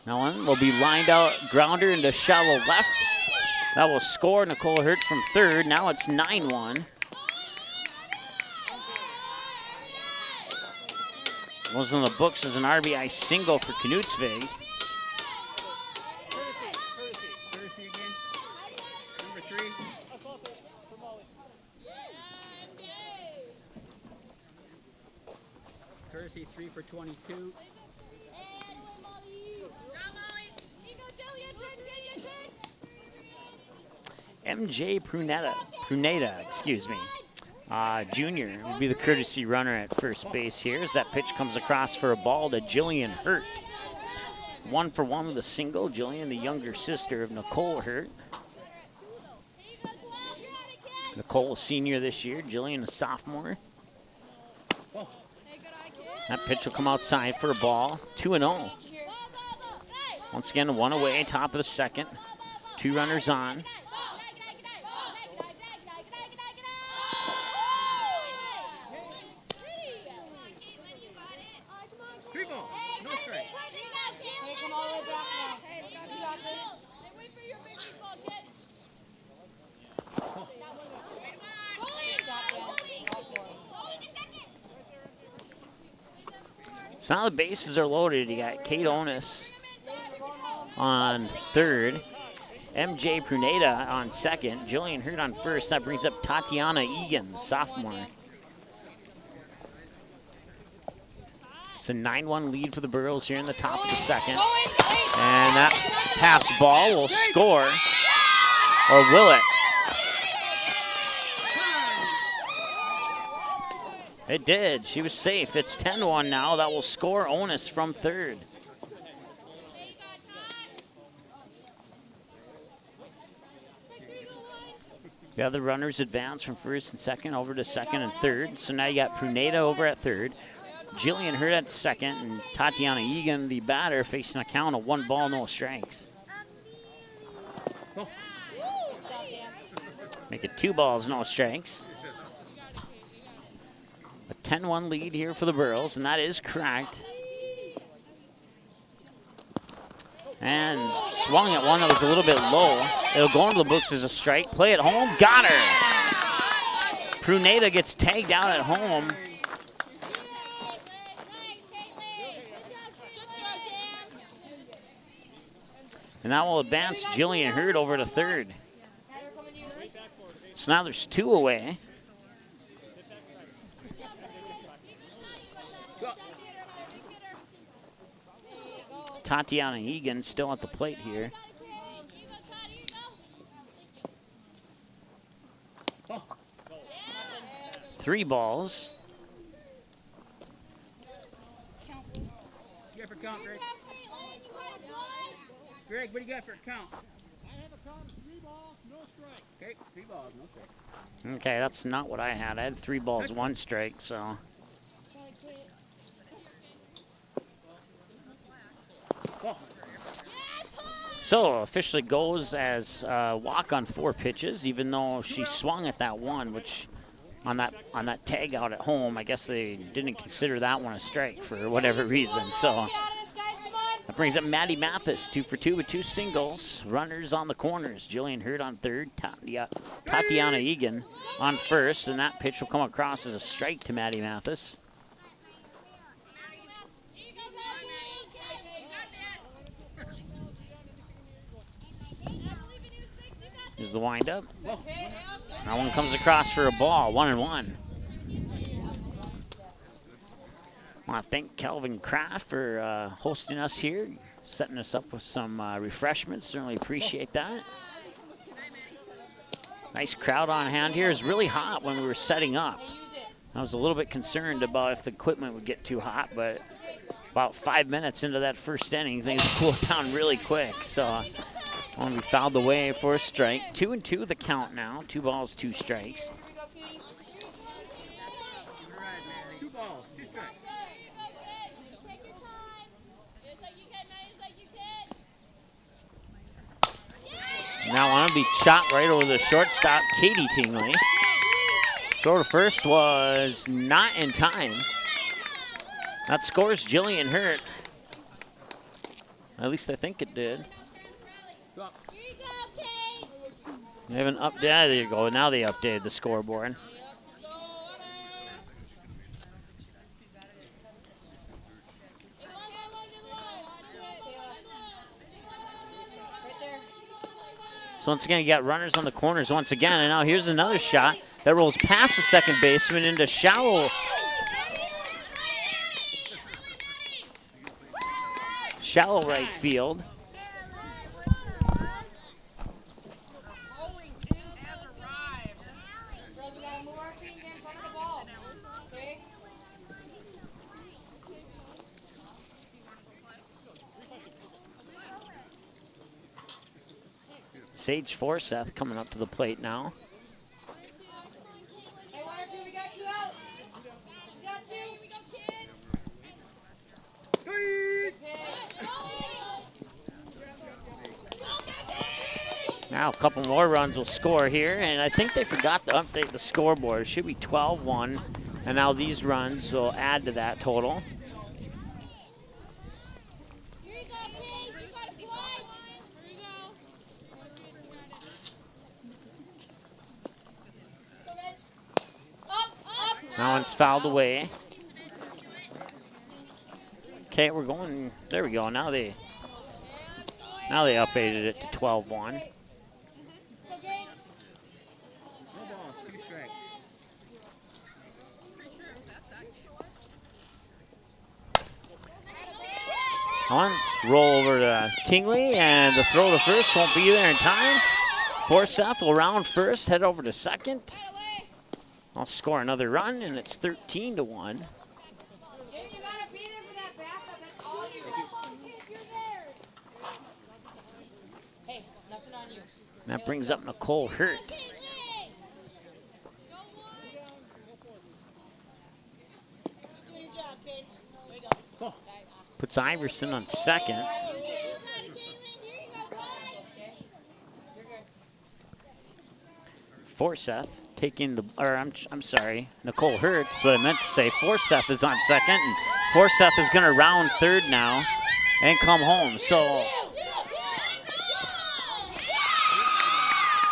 That one will be lined out, grounder into shallow left. That will score Nicole Hurt from third. Now it's 9-1. Was in the books as an RBI single for Knutsvig. Courtesy again. Number 3. Courtesy 3 for 22. MJ Pruneda, excuse me. Junior would be the courtesy runner at first base here as that pitch comes across for a ball to Jillian Hurt. 1 for 1 with a single. Jillian, the younger sister of Nicole Hurt. Nicole, a senior this year. Jillian, a sophomore. That pitch will come outside for a ball. 2-0. Once again, 1 away, top of the second. 2 runners on. So now the bases are loaded. You got Kate Onus on third, MJ Pruneda on second, Jillian Hurt on first. That brings up Tatiana Egan, sophomore. It's a 9-1 lead for the Burros here in the top of the second. And that pass ball will score, or will it? It did. She was safe. It's 10-1 now. That will score Onus from third. The other runners advance from first and second over to second and third. So now you got Pruneda over at third, Jillian Hurt at second, and Tatiana Egan, the batter, facing a count of 1 ball, no strikes. Make it 2 balls, no strikes. A 10-1 lead here for the Burros, and that is correct. And swung at one that was a little bit low. It'll go into the books as a strike. Play at home, got her. Pruneda gets tagged out at home. And that will advance Jillian Hurt over to third. So now there's 2 away. Tatiana Egan still at the plate here. Three balls. What do you got for count, Greg? Greg, what do you got for count? I have a count of 3 balls, no strikes. Okay, 3 balls, no strikes. Okay, that's not what I had. I had 3 balls, 1 strike, so. So officially goes as walk on 4 pitches, even though she swung at that one, which on that tag out at home, I guess they didn't consider that one a strike for whatever reason. So that brings up Maddie Mathis, 2 for 2 with 2 singles. Runners on the corners. Jillian Hurt on third, Tatiana Egan on first, and that pitch will come across as a strike to Maddie Mathis. Here's the windup. That one comes across for a ball, 1-1. I want to thank Calvin Kraft for hosting us here, setting us up with some refreshments. Certainly appreciate that. Nice crowd on hand here. It's really hot when we were setting up. I was a little bit concerned about if the equipment would get too hot, but about 5 minutes into that first inning, things cooled down really quick. So when we fouled the way for a strike. 2-2 the count now. 2 balls, 2 strikes. Now on to be chopped right over the shortstop, Katie Tingley. Throw to first was not in time. That scores Jillian Hurt. At least I think it did. They haven't updated. There you go. Now they updated the scoreboard. So once again, you got runners on the corners once again. And now here's another shot that rolls past the second baseman into shallow right field. Sage Forsyth coming up to the plate now. Hey, 1 or 2, we got 2 out. We got 2. Here we go, kid. Good pitch. Now a couple more runs will score here, and I think they forgot to update the scoreboard. It should be 12-1, and now these runs will add to that total. Here you go, Paige. You got to fly. Here you go. Up. Now it's fouled away. Okay, we're going. There we go. Now they updated it to 12-1. On, roll over to Tingley, and the throw to first won't be there in time. Forsyth will round first, head over to second. I'll score another run, and it's 13-1. That brings up Nicole Hurt. Puts Iverson on second. Forsyth taking the, or I'm sorry, Nicole Hurt is what I meant to say. Forsyth is on second, and Forsyth is going to round third now and come home. So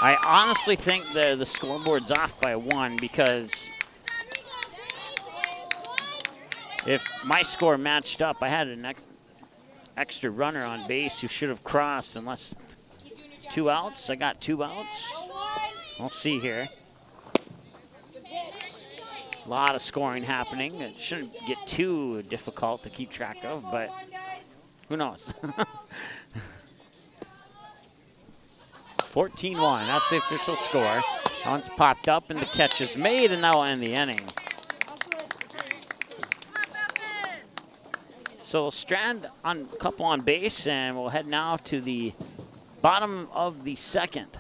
I honestly think the scoreboard's off by 1, because if my score matched up, I had an extra runner on base who should have crossed, unless 2 outs. I got 2 outs. We'll see here. A lot of scoring happening. It shouldn't get too difficult to keep track of, but who knows? 14-1, that's the official score. That one's popped up and the catch is made, and that will end the inning. So we'll strand on a couple on base, and we'll head now to the bottom of the second.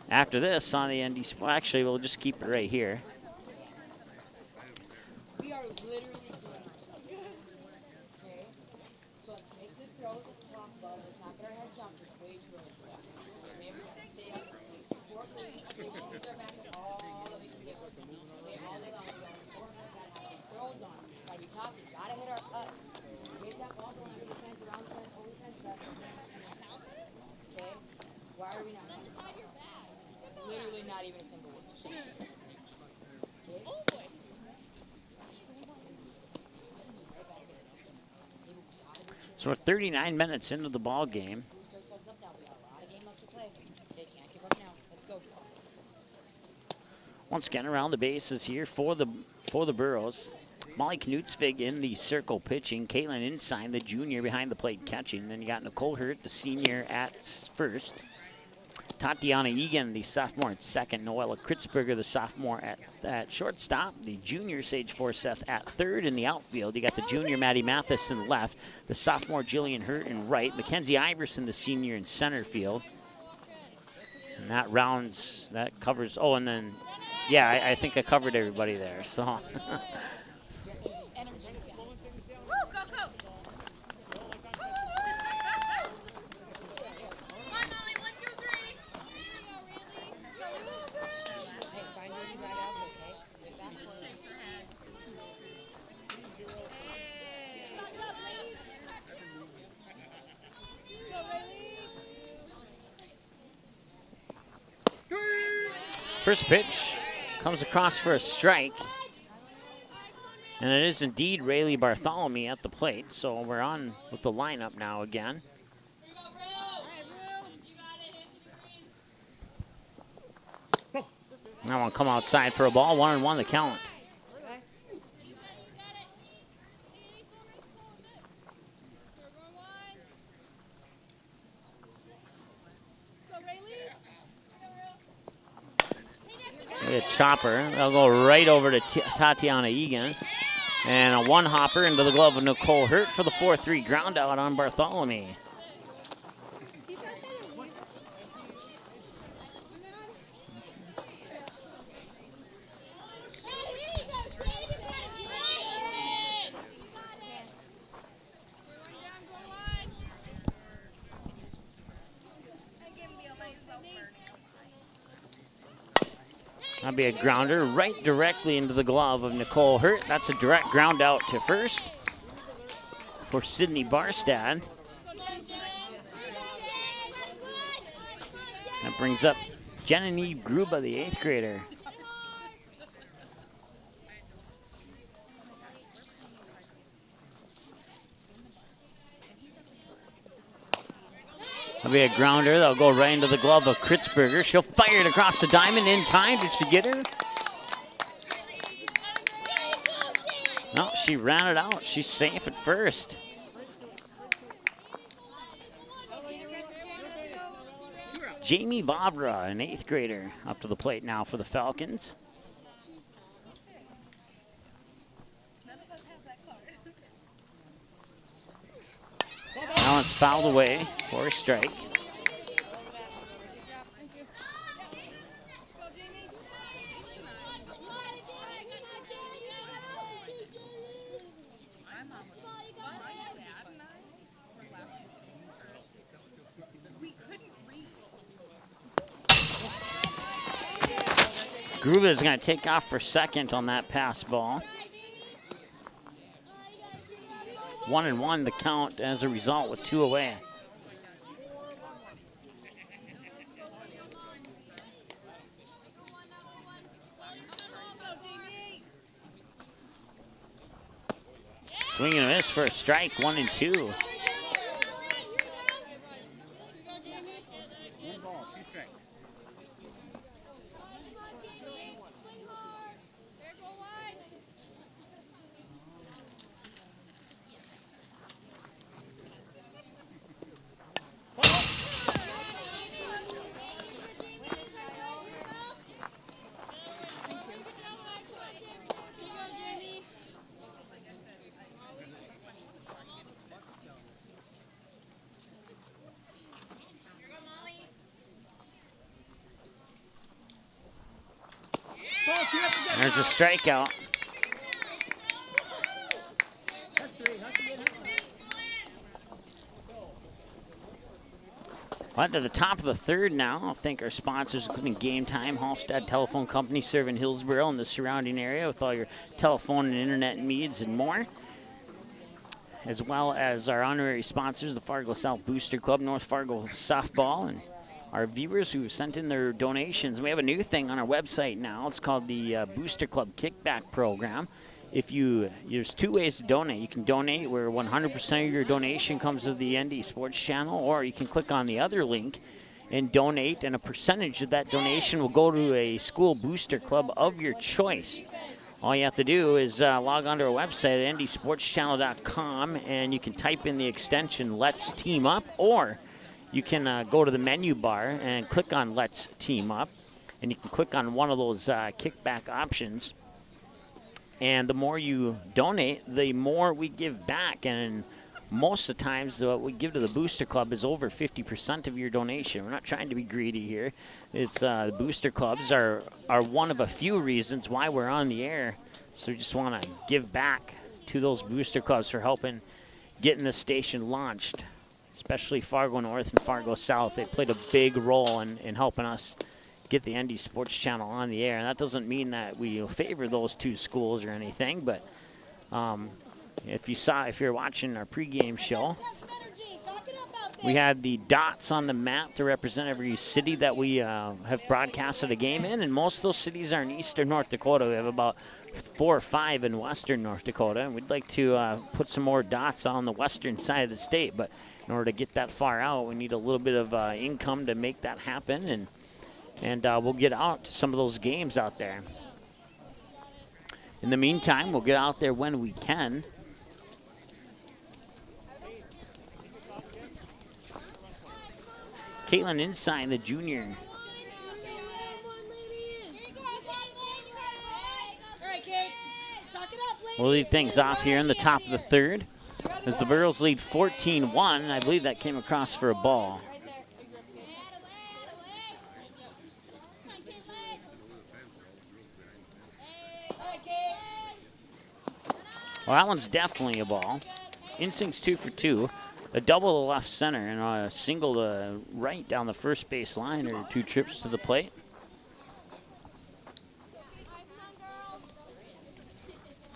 After this on the ND Sport, actually we'll just keep it right here. We are literally doing okay? So let's make the throws at the top above. Let's not get our heads down. It's way too early for that. Maybe we gotta stay up. Support the hold their back up all that we can get with them. Okay, all day long. We gotta support that. Throws on. Gotta be tough. We gotta hit our cuts. Get that ball going over the fence, around the fence, over the fence. Okay? Why are we not? Literally not even a single word. Oh boy. So we're 39 minutes into the ball game. Once again, around the bases here for the Burros. Molly Knutsvig in the circle pitching. Caitlin Ensign, the junior, behind the plate catching. Then you got Nicole Hurt, the senior, at first. Tatiana Egan, the sophomore, at second. Noella Kritzberger, the sophomore, at shortstop. The junior, Sage Forsyth, at third. In the outfield, you got the junior, Maddie Mathis, in left. The sophomore, Jillian Hurt, in right. Mackenzie Iverson, the senior, in center field. And that covers, oh, and then, yeah, I think I covered everybody there, so. First pitch comes across for a strike. And it is indeed Rayleigh Bartholomew at the plate. So we're on with the lineup now again. That one come outside for a ball. 1-1 the count. A chopper. They'll go right over to Tatiana Egan. And a one-hopper into the glove of Nicole Hurt for the 4-3 ground out on Bartholomew. That'll be a grounder right directly into the glove of Nicole Hurt. That's a direct ground out to first for Sydney Barstad. That brings up Genevieve Gruba, the 8th grader. That'll be a grounder. That'll go right into the glove of Kritzberger. She'll fire it across the diamond in time. Did she get her? No, she ran it out. She's safe at first. Jamie Vavra, an 8th grader, up to the plate now for the Falcons. Now it's fouled away for a strike. Gruba is going to take off for second on that pass ball. 1-1 the count as a result with 2 away. Swing and a miss for a strike, 1-2. There's a strikeout. Well, to the top of the third now. I'll thank our sponsors, including Game Time, Hallstead Telephone Company, serving Hillsboro and the surrounding area with all your telephone and internet needs and more. As well as our honorary sponsors, the Fargo South Booster Club, North Fargo Softball, and our viewers who sent in their donations. We have a new thing on our website now. It's called the Booster Club Kickback Program. There's 2 ways to donate. You can donate where 100% of your donation comes to the ND Sports Channel, or you can click on the other link and donate, and a percentage of that donation will go to a school booster club of your choice. All you have to do is log on to our website at ndsportschannel.com, and you can type in the extension Let's Team Up, or you can go to the menu bar and click on Let's Team Up, and you can click on one of those kickback options. And the more you donate, the more we give back. And most of the times, what we give to the Booster Club is over 50% of your donation. We're not trying to be greedy here. It's the Booster Clubs are one of a few reasons why we're on the air. So we just want to give back to those Booster Clubs for helping getting the station launched, especially Fargo North and Fargo South. They played a big role in helping us get the ND Sports Channel on the air. And that doesn't mean that we favor those 2 schools or anything, but if you're watching our pregame show, we had the dots on the map to represent every city that we have broadcasted a game in, and most of those cities are in eastern North Dakota. We have about 4 or 5 in western North Dakota, and we'd like to put some more dots on the western side of the state, but in order to get that far out, we need a little bit of income to make that happen, and we'll get out to some of those games out there. In the meantime, we'll get out there when we can. Caitlin Ensign, the junior. We'll lead things off here in the top of the third as the Burros lead 14-1. I believe that came across for a ball. Well, that one's definitely a ball. Instinct's 2 for 2. A double to left center and a single to right down the first base line, or 2 trips to the plate.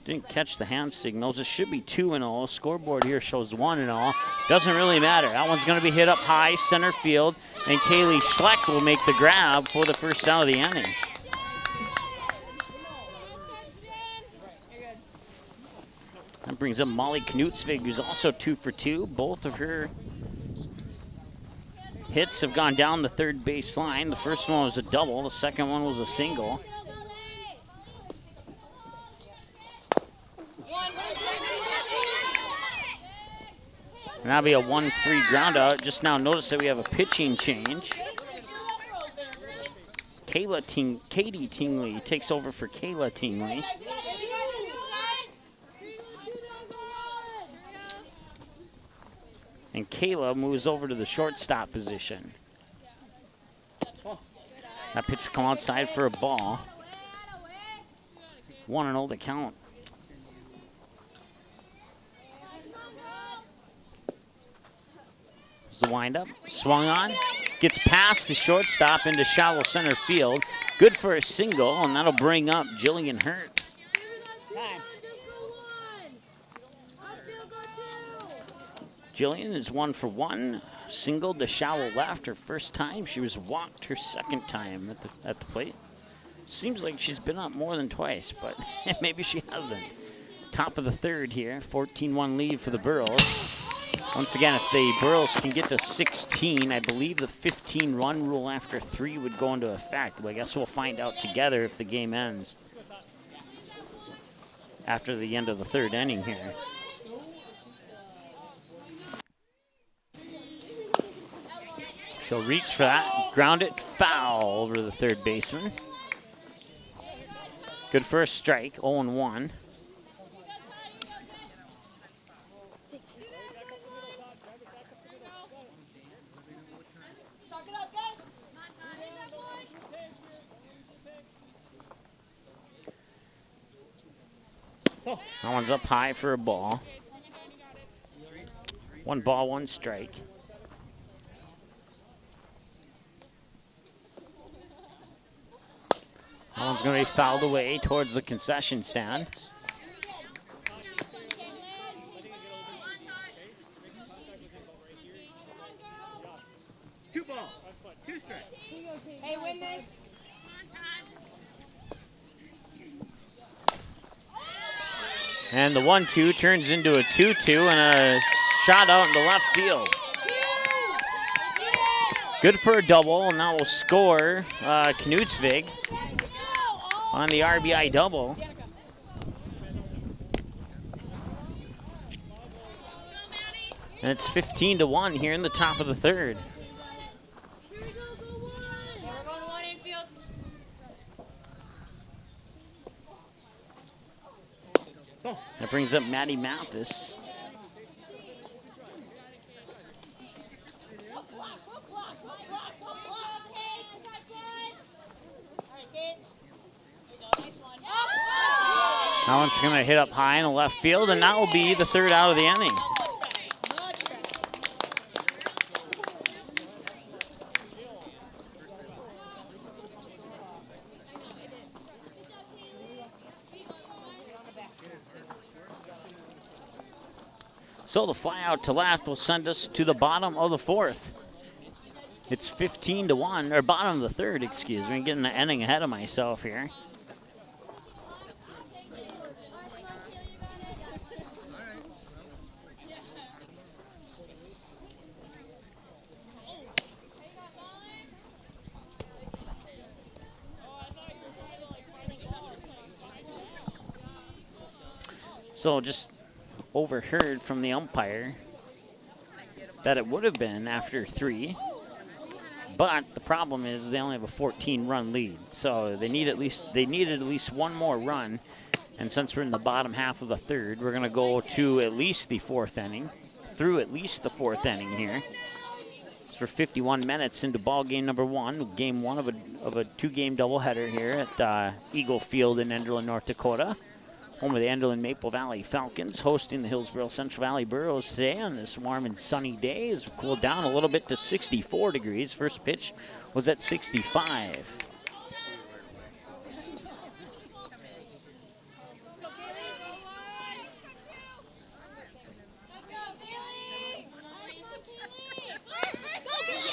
Didn't catch the hand signals. It should be 2-0. Scoreboard here shows 1-0. Doesn't really matter. That one's going to be hit up high, center field, and Kaylee Schleck will make the grab for the first out of the inning. That brings up Molly Knutsvig, who's also 2 for 2. Both of her hits have gone down the third base line. The first one was a double. The second one was a single. And that'll be a 1-3 ground out. Just now notice that we have a pitching change. Katie Tingley takes over for Kayla Tingley. And Kayla moves over to the shortstop position. That pitch will come outside for a ball. 1-0 the count. The windup, swung on, gets past the shortstop into shallow center field. Good for a single, and that'll bring up Jillian Hurt. Jillian is 1 for 1, singled to shallow left her first time. She was walked her second time at the plate. Seems like she's been up more than twice, but maybe she hasn't. Top of the third here, 14-1 lead for the Burros. Once again, if the Burros can get to 16, I believe the 15-run rule after 3 would go into effect. Well, I guess we'll find out together if the game ends after the end of the third inning here. She'll reach for that, ground it foul over the third baseman. Good for a strike, 0-1. That one's up high for a ball. 1 ball, 1 strike. That one's going to be fouled away towards the concession stand. Hey, win this. And the 1-2 turns into a 2-2 and a shot out into left field. Good for a double, and that will score Knutsvig on the RBI double. And it's 15-1 here in the top of the third. That brings up Maddie Mathis. That one's going to hit up high in the left field, and that will be the third out of the inning. So the fly out to left will send us to the bottom of the fourth. It's 15-1, or bottom of the third, excuse me. Getting the inning ahead of myself here. So just overheard from the umpire that it would have been after 3, but the problem is they only have a 14-run lead, so they needed at least 1 more run, and since we're in the bottom half of the third, we're going to go to at least the 4th inning, through at least the 4th inning here. So we're 51 minutes into ball game number 1, game 1 of a 2-game doubleheader here at Eagle Field in Enderlin, North Dakota. Home of the Enderlin Maple Valley Falcons, hosting the Hillsboro Central Valley Burros today on this warm and sunny day. It's cooled down a little bit to 64 degrees. First pitch was at 65.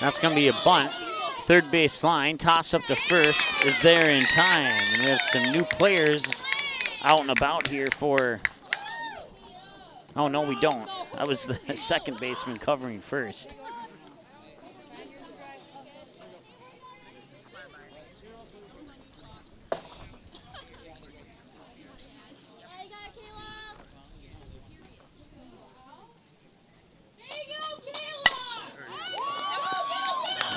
That's going to be a bunt. Third base line, toss up to first is there in time. And we have some new players out and about here for, oh no we don't. That was the second baseman covering first.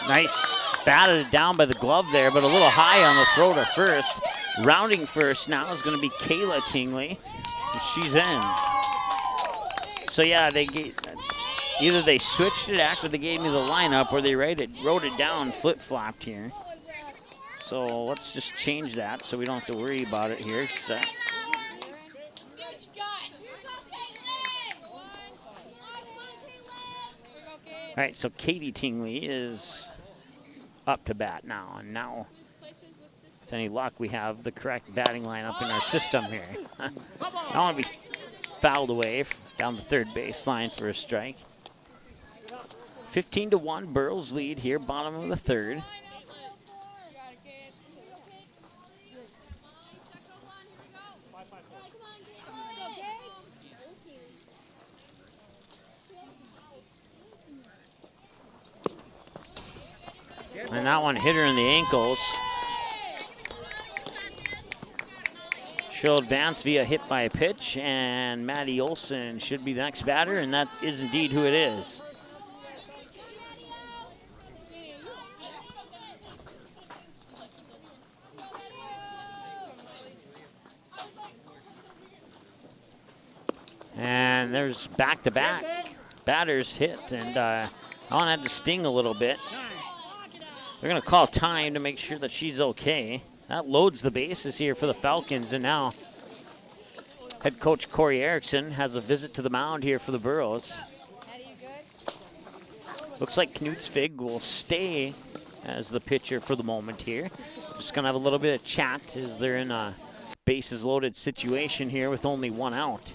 Nice. Batted it down by the glove there, but a little high on the throw to first. Rounding first now is going to be Kayla Tingley. And she's in. So yeah, either they switched it after they gave me the lineup or they wrote it down flip-flopped here. So let's just change that so we don't have to worry about it here. Set. All right, so Katie Tingley is up to bat now, and now, with any luck, we have the correct batting lineup in our system here. I want to be fouled away down the third baseline for a strike. 15-1, Burrows lead here, bottom of the third. And that one hit her in the ankles. She'll advance via hit by a pitch, and Maddie Olson should be the next batter, and that is indeed who it is. And there's back-to-back batters hit, and that one had to sting a little bit. They're going to call time to make sure that she's okay. That loads the bases here for the Falcons, and now head coach Corey Erickson has a visit to the mound here for the Burros. Looks like Knutsvig will stay as the pitcher for the moment here. Just going to have a little bit of chat as they're in a bases loaded situation here with only one out.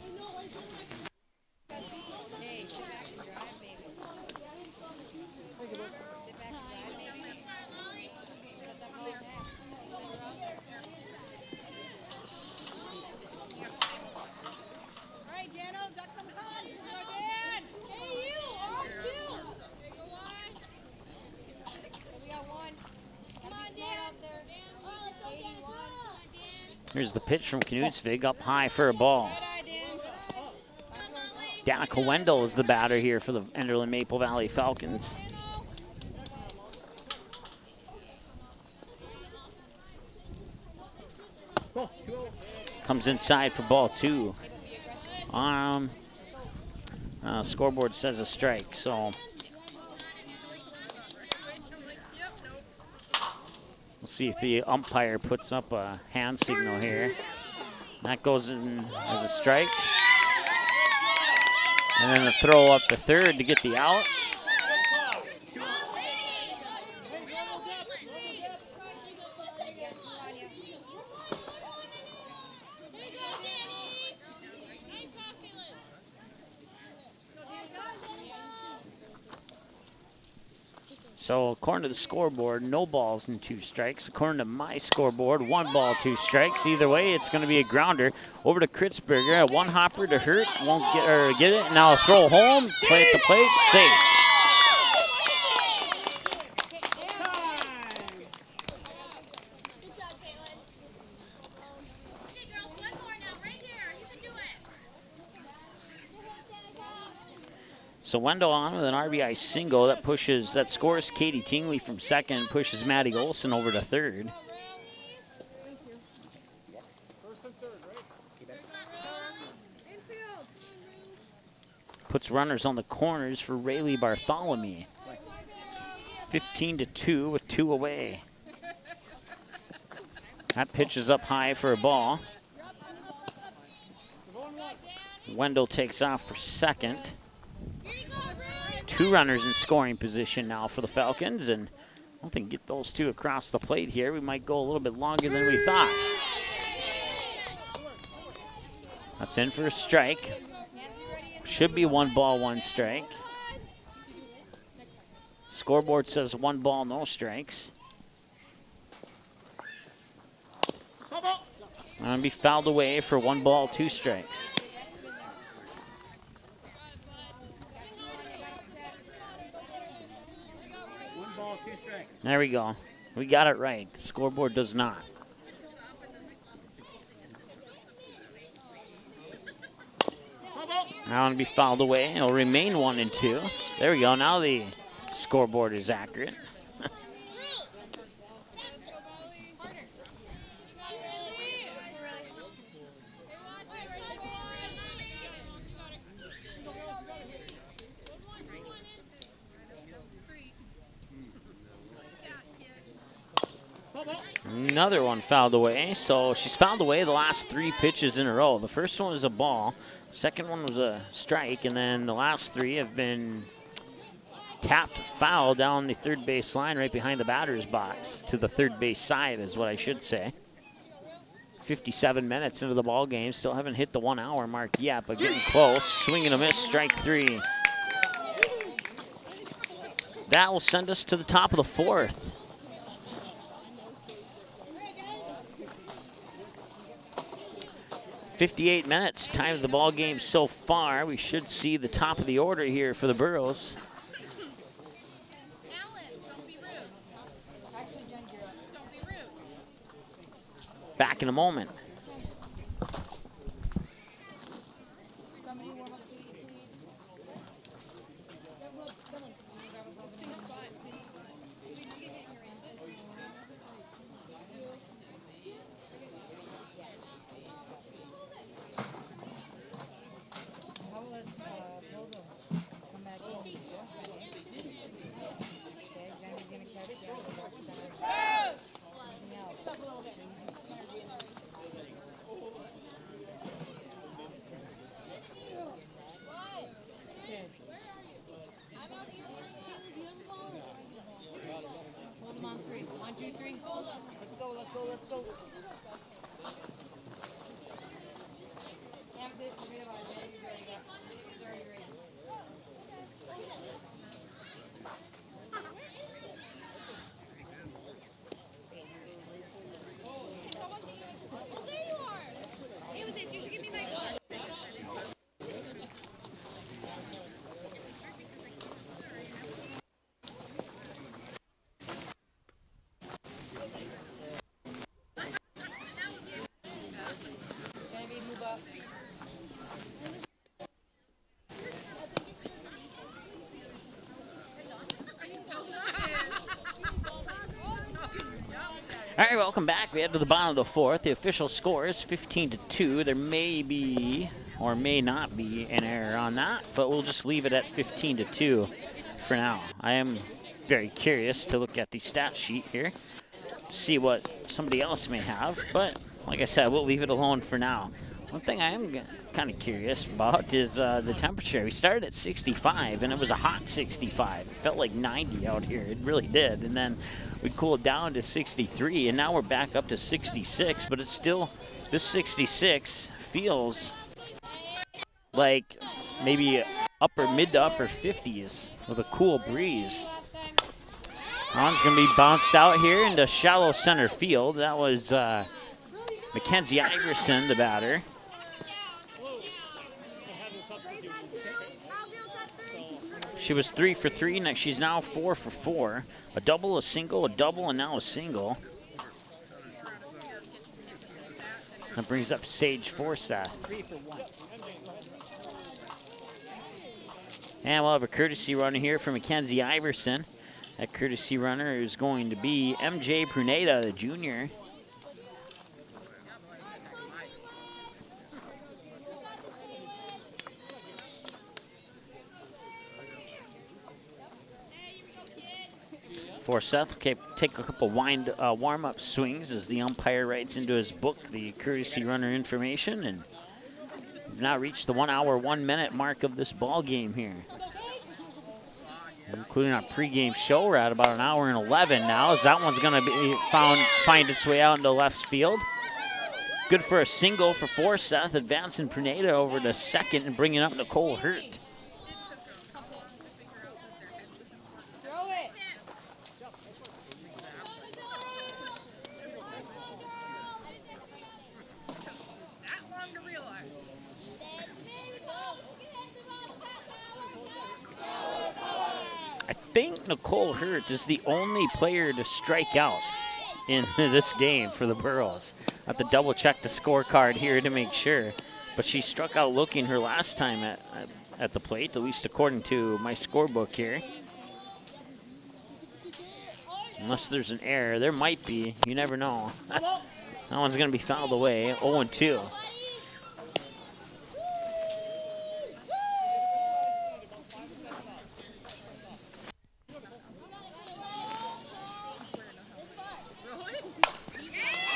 Here's the pitch from Knutsvig, up high for a ball. Danica Wendell is the batter here for the Enderlin Maple Valley Falcons. Comes inside for ball two. Scoreboard says a strike, so we'll see if the umpire puts up a hand signal here. That goes in as a strike. And then a throw up to third to get the out. So according to the scoreboard, no balls and two strikes. According to my scoreboard, 1 ball, 2 strikes. Either way, it's going to be a grounder over to Kritzberger. One hopper to Hurt, won't get it. Now a throw home, play at the plate, safe. So Wendell on with an RBI single that scores Katie Tingley from second, pushes Maddie Olson over to third. Puts runners on the corners for Rayleigh Bartholomew. 15-2 with 2 away. That pitch is up high for a ball. Wendell takes off for second. 2 runners in scoring position now for the Falcons, and I don't think get those 2 across the plate here. We might go a little bit longer than we thought. That's in for a strike. Should be 1 ball, 1 strike. Scoreboard says 1 ball, no strikes. Going to be fouled away for 1 ball, 2 strikes. There we go. We got it right. The scoreboard does not. Now going to be fouled away. It'll remain 1 and 2. There we go. Now the scoreboard is accurate. Another one fouled away. So she's fouled away the last 3 pitches in a row. The first one was a ball. Second one was a strike. And then the last 3 have been tapped foul down the third base line right behind the batter's box. To the third base side is what I should say. 57 minutes into the ball game. Still haven't hit the 1 hour mark yet, but getting close. Swing and a miss, strike 3. That will send us to the top of the 4th. 58 minutes, time of the ball game so far. We should see the top of the order here for the Burros. Back in a moment. All right, welcome back. We head to the bottom of the 4th. The official score is 15-2. There may be or may not be an error on that, but we'll just leave it at 15-2 for now. I am very curious to look at the stat sheet here, see what somebody else may have, but like I said, we'll leave it alone for now. One thing I am kind of curious about is the temperature. We started at 65, and it was a hot 65. It felt like 90 out here. It really did. And then we cooled down to 63, and now we're back up to 66. But it's still, this 66 feels like maybe mid to upper 50s with a cool breeze. Ron's going to be bounced out here into shallow center field. That was Mackenzie Iverson, the batter. She was 3 for 3. Now she's now 4 for 4. A double, a single, and now a single. That brings up Sage Forsyth. And we'll have a courtesy runner here for Mackenzie Iverson. That courtesy runner is going to be MJ Pruneda, the junior. Forsyth, okay, take a couple warm-up swings as the umpire writes into his book the courtesy runner information, and we've now reached the 1 hour, 1 minute mark of this ball game here. Including our pregame show, we're at about 1 hour and 11 now, as that one's going to be find its way out into left field. Good for a single for Forsyth, advancing Pruneda over to second and bringing up Nicole Hurt. Throw it. think Nicole Hurt is the only player to strike out in this game for the Burros. I have to double check the scorecard here to make sure. But she struck out looking her last time at the plate, at least according to my scorebook here. Unless there's an error. There might be. You never know. That one's going to be fouled away. 0-2.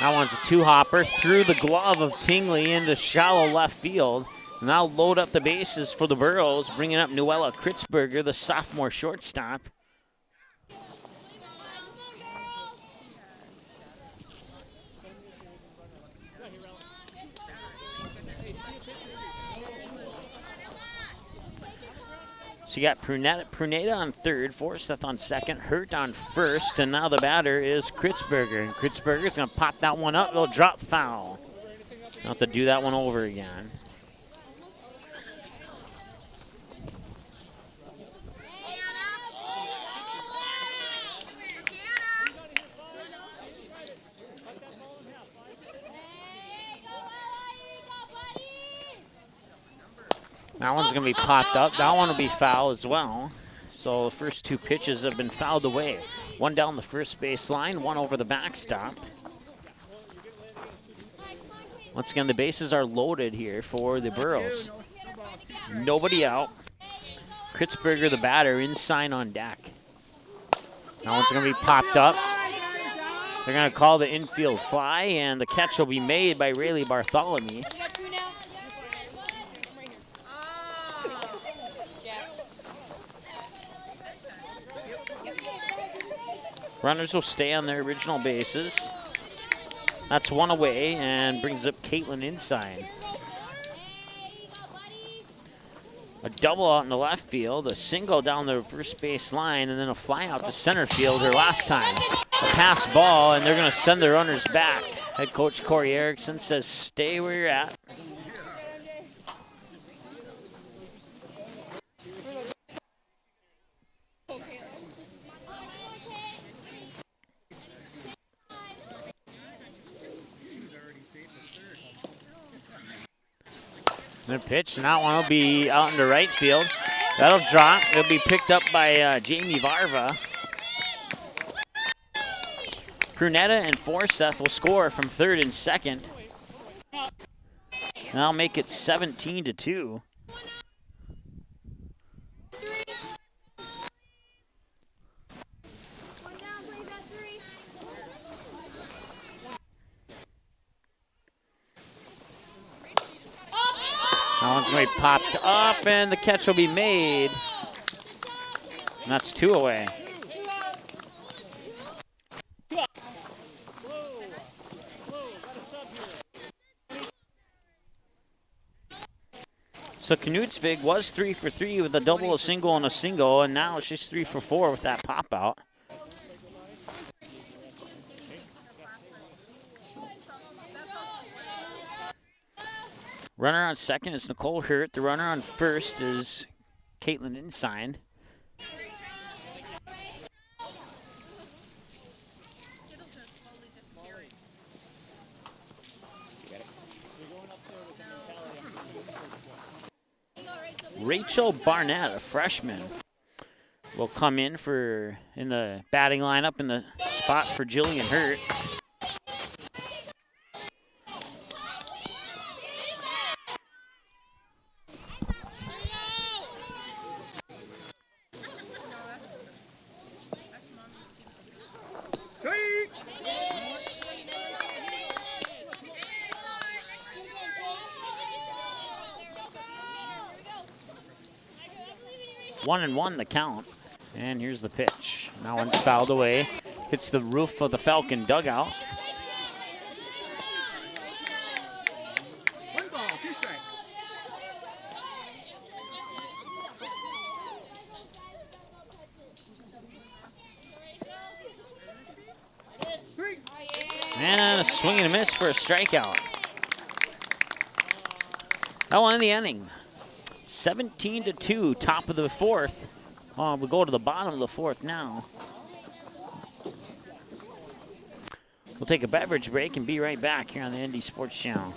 That one's a two-hopper through the glove of Tingley into shallow left field. Now load up the bases for the Burros, bringing up Noella Kritzberger, the sophomore shortstop. So you got Pruneda on third, Forsyth on second, Hurt on first, and now the batter is Kritzberger. And Kritzberger's going to pop that one up. They'll drop foul. They'll have to do that one over again. That one's going to be popped up. That one will be foul as well. So the first two pitches have been fouled away. One down the first base line, one over the backstop. Once again, the bases are loaded here for the Burros. Nobody out. Kritzberger, the batter, in sign on deck. That one's going to be popped up. They're going to call the infield fly, and the catch will be made by Rayleigh Bartholomew. Runners will stay on their original bases. That's one away and brings up Caitlin inside. A double out in the left field, a single down the first base line, and then a fly out to center field her last time. A pass ball, and they're going to send the runners back. Head coach Corey Erickson says, stay where you're at. Good pitch, and that one will be out into right field. That'll drop. It'll be picked up by Jamie Varva. Prunetta and Forsyth will score from third and second. And that'll make it 17-2. That one's going to be popped up, and the catch will be made. And that's two away. So Knutsvig was 3 for 3 with a double, a single, and a single, and now she's 3 for 4 with that pop out. Runner on second is Nicole Hurt. The runner on first is Caitlin Ensign. Rachel Barnett, a freshman, will come in in the batting lineup in the spot for Jillian Hurt. One and one the count, and here's the pitch. That one's fouled away. Hits the roof of the Falcon dugout. One ball, 2 strikes. And a swing and a miss for a strikeout. That one in the inning. 17-2, top of the fourth. We go to the bottom of the fourth now. We'll take a beverage break and be right back here on the ND Sports Channel.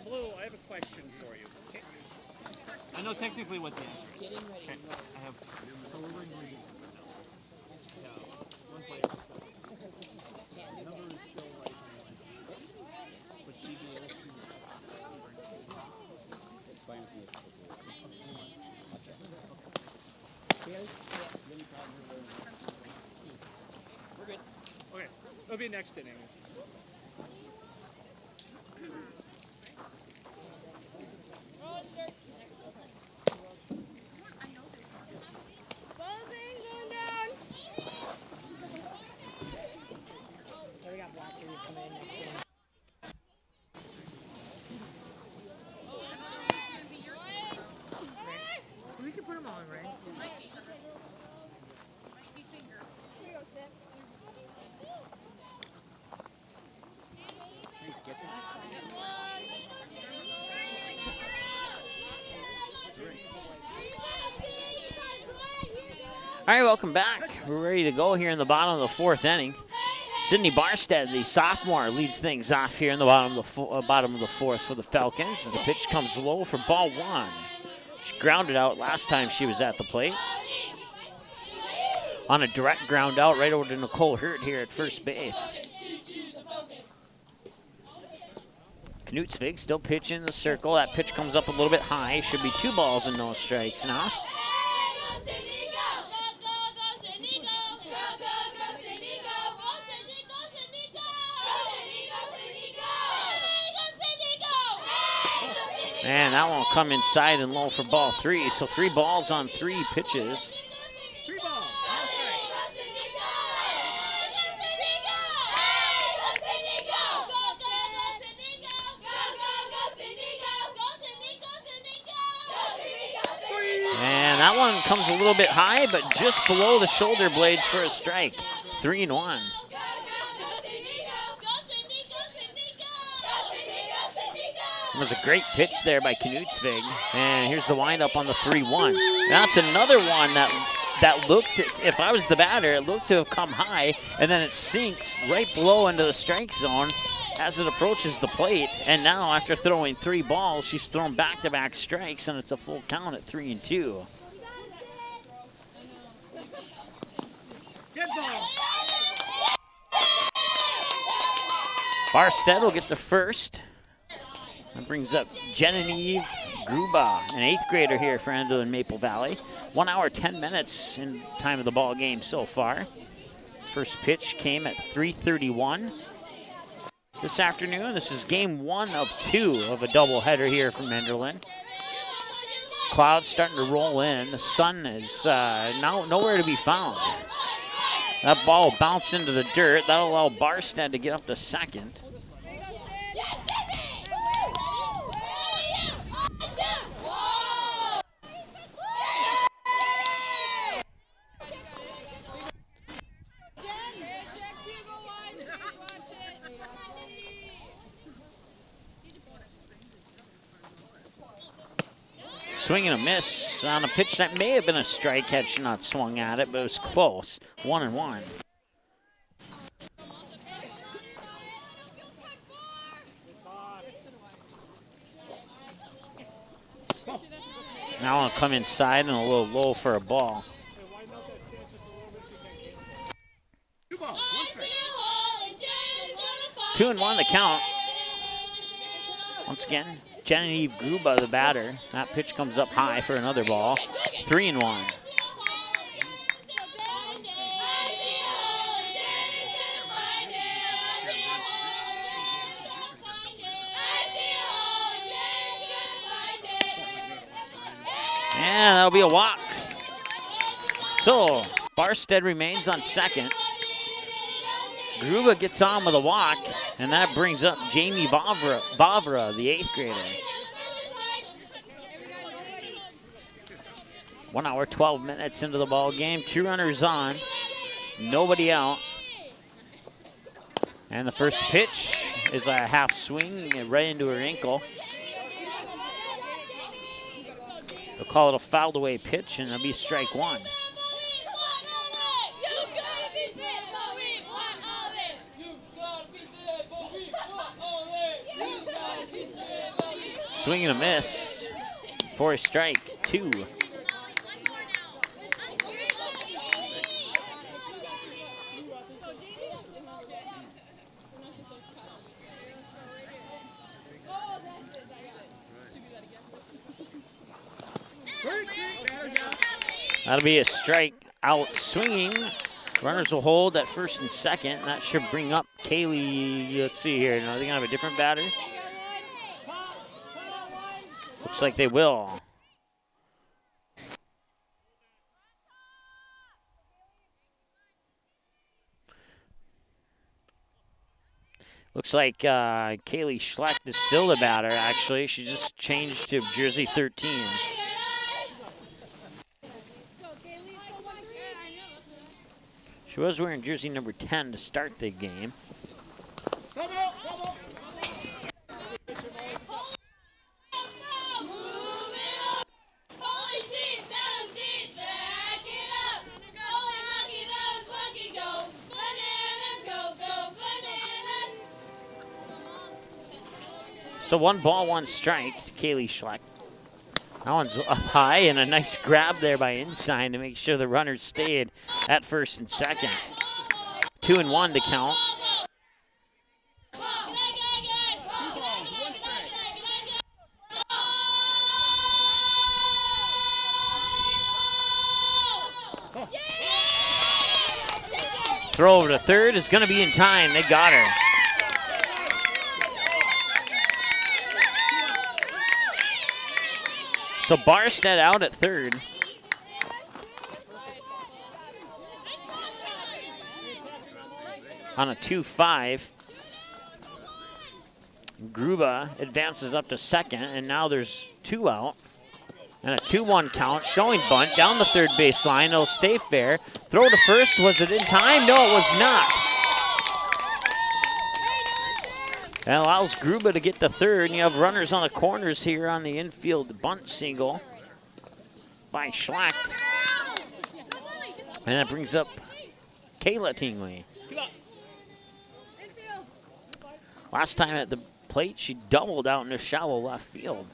Blue, I have a question for you. Okay. I know technically what the answer is. Okay. I have. So we're going to one player. The number is still right on the line. Would she be able to? We're good. Okay. It'll be next inning. We can put them on, right? All right, welcome back. We're ready to go here in the bottom of the fourth inning. Sydney Barstead, the sophomore, leads things off here in the bottom of the fourth for the Falcons. As the pitch comes low for ball one. She grounded out last time she was at the plate. On a direct ground out right over to Nicole Hurt here at first base. Knutsvig still pitching in the circle. That pitch comes up a little bit high. Should be 2 balls and no strikes now. And that one will come inside and low for ball 3. So 3 balls on 3 pitches. 3 balls. And that one comes a little bit high, but just below the shoulder blades for a strike. 3-1. It was a great pitch there by Knutsvig. And here's the windup on the 3-1. That's another one that looked, if I was the batter, it looked to have come high, and then it sinks right below into the strike zone as it approaches the plate. And now after throwing 3 balls, she's thrown back-to-back strikes, and it's a full count at 3-2. Good ball. Barstead will get the first. That brings up Genevieve Gruba, an 8th grader here for Enderlin Maple Valley. 1 hour, 10 minutes in time of the ball game so far. First pitch came at 3:31 this afternoon. This is game 1 of 2 of a doubleheader here from Enderlin. Clouds starting to roll in. The sun is now nowhere to be found. That ball bounced into the dirt. That'll allow Barstead to get up to second. Swing and a miss on a pitch that may have been a strike had she not swung at it, but it was close. 1-1. Now I'll come inside and a little low for a ball. 2-1 the count. Once again, Genevieve Gruba, the batter. That pitch comes up high for another ball. 3-1. And that'll be a walk. So Barstead remains on second. Gruba gets on with a walk, and that brings up Jamie Vavra, the 8th grader. 1 hour, 12 minutes into the ball game. 2 runners on, nobody out. And the first pitch is a half swing right into her ankle. They'll call it a fouled away pitch, and it'll be strike 1. Swing and a miss for a strike 2. That'll be a strike out swinging. Runners will hold at first and second. That should bring up Kaylee. Let's see here. Are they going to have a different batter? Looks like they will. Looks like Kaylee Schlecht is still the batter, actually. She just changed to jersey 13. She was wearing jersey number 10 to start the game. So 1 ball, 1 strike to Kaylee Schlecht. That one's up high, and a nice grab there by Ensign to make sure the runners stayed at first and second. 2-1 to count. Throw over to third is going to be in time. They got her. So Barstead out at third. On a 2-5. Gruba advances up to second, and now there's 2 out. And a 2-1 count, showing bunt down the third baseline. It'll stay fair. Throw to first, was it in time? No, it was not. That allows Gruba to get the third, and you have runners on the corners here on the infield bunt single by Schlecht. And that brings up Kayla Tingley. Last time at the plate, she doubled out into shallow left field.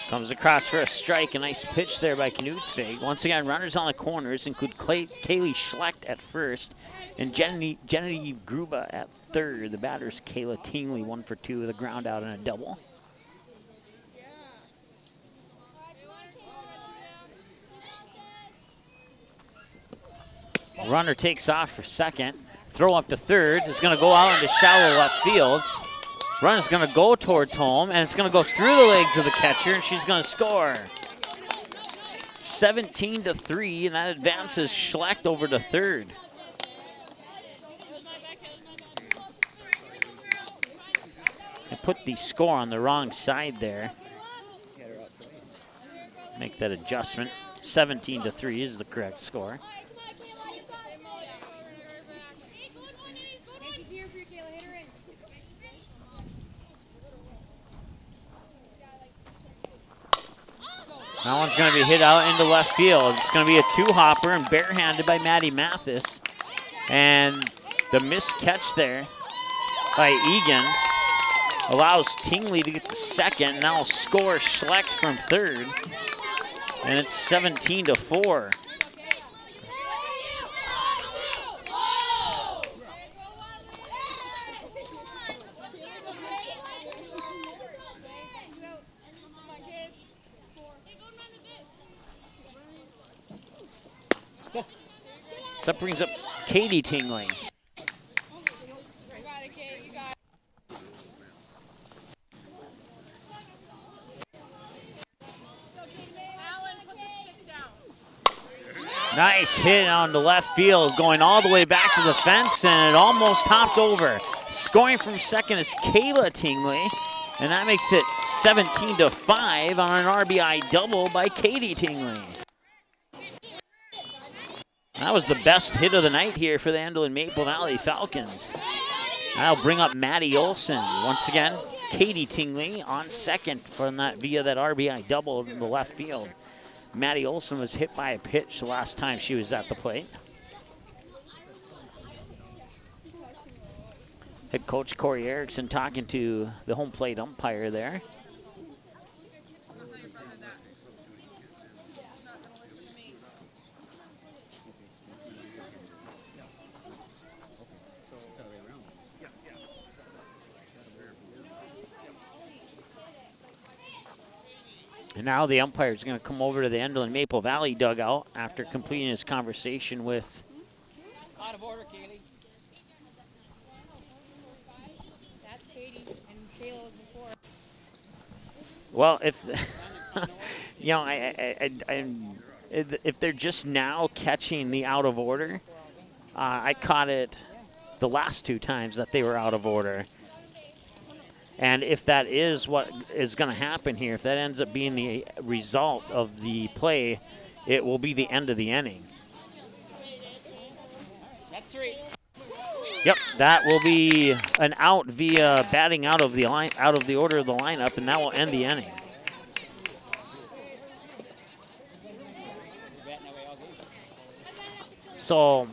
Comes across for a strike. A nice pitch there by Knutsvig. Once again, runners on the corners include Kaylee Schlecht at first and Genevieve Gruba at third. The batter's Kayla Tingley, 1 for 2 with a ground out and a double. Runner takes off for second. Throw up to third. It's going to go out into shallow left field. Runner's going to go towards home, and it's going to go through the legs of the catcher, and she's going to score. 17-3, and that advances Schlecht over to third. I put the score on the wrong side there. Make that adjustment. 17-3 is the correct score. That one's going to be hit out into left field. It's going to be a 2-hopper and barehanded by Maddie Mathis. And the missed catch there by Egan allows Tingley to get to second. Now score Schlecht from third. And it's 17-4. So that brings up Katie Tingling. Nice hit on the left field, going all the way back to the fence, and it almost hopped over. Scoring from second is Kayla Tingley, and that makes it 17-5 on an RBI double by Katie Tingley. That was the best hit of the night here for the Enderlin Maple Valley Falcons. That'll bring up Maddie Olson. Once again, Katie Tingley on second from that via that RBI double in the left field. Maddie Olson was hit by a pitch the last time she was at the plate. Head coach Corey Erickson talking to the home plate umpire there. And now the umpire is going to come over to the Enderlin Maple Valley dugout after completing his conversation with. Out of order, Katie. That's Katie, and Kayla was before. Well, if you know, if they're just now catching the out of order, I caught it the last 2 times that they were out of order. And if that is what is going to happen here, if that ends up being the result of the play, it will be the end of the inning. That's 3. Yep, that will be an out via batting out of the line, out of the order of the lineup, and that will end the inning. So,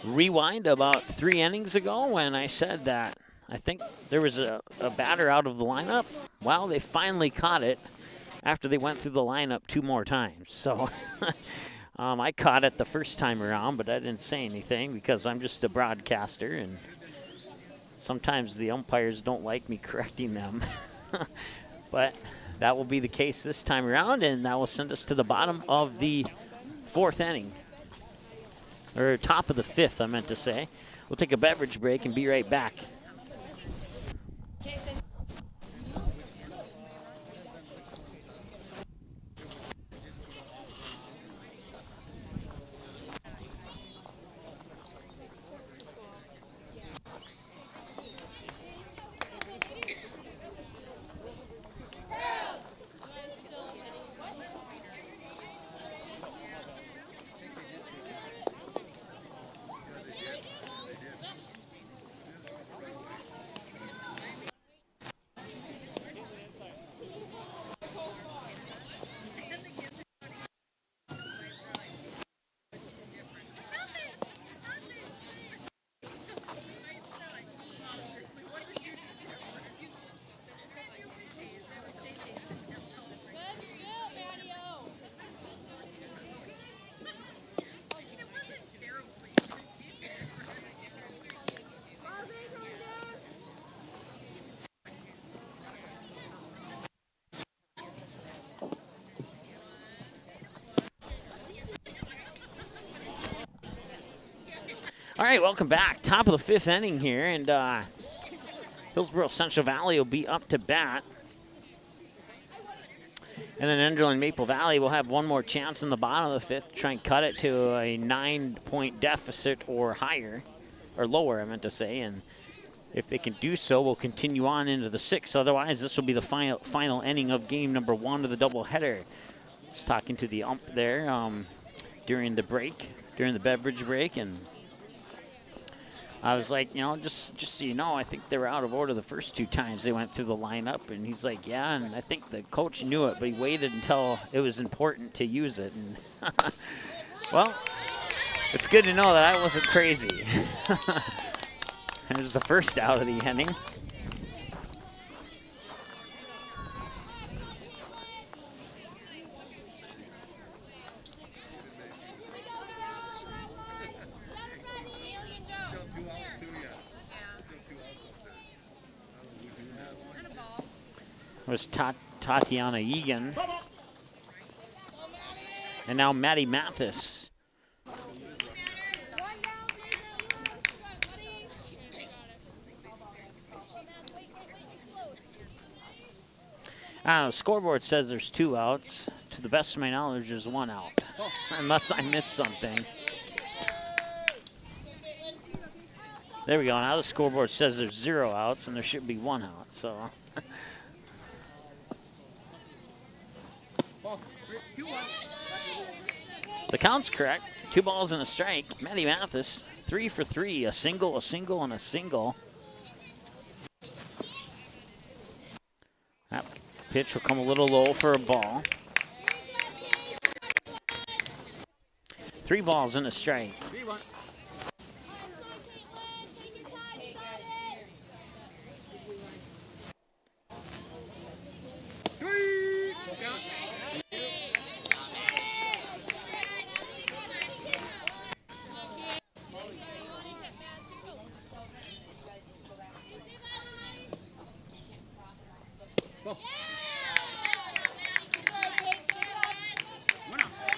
rewind about 3 innings ago when I said that I think there was a batter out of the lineup. Well, they finally caught it after they went through the lineup 2 more times. So I caught it the first time around, but I didn't say anything because I'm just a broadcaster, and sometimes the umpires don't like me correcting them. But that will be the case this time around, and that will send us to the bottom of the 4th inning. Or top of the 5th, I meant to say. We'll take a beverage break and be right back. All right, welcome back. Top of the 5th inning here, and Hillsboro Central Valley will be up to bat. And then Enderlin Maple Valley will have one more chance in the bottom of the 5th to try and cut it to a 9-point deficit or higher, or lower, I meant to say. And if they can do so, we'll continue on into the 6th. Otherwise, this will be the final inning of game number 1 of the doubleheader. Just talking to the ump there during the break, during the beverage break, and I was like, you know, just so you know, I think they were out of order the first 2 times they went through the lineup. And he's like, yeah, and I think the coach knew it, but he waited until it was important to use it. And well, it's good to know that I wasn't crazy. It was the first out of the inning. Was Tatiana Egan. And now Maddie Mathis Scoreboard says there's 2 outs. To the best of my knowledge, there's 1 out. Unless I missed something. There we go. Now the scoreboard says there's 0 outs, and there should be 1 out. So. The count's correct. 2 balls and a strike. Matty Mathis, 3 for 3. A single, and a single. That pitch will come a little low for a ball. 3 balls and a strike.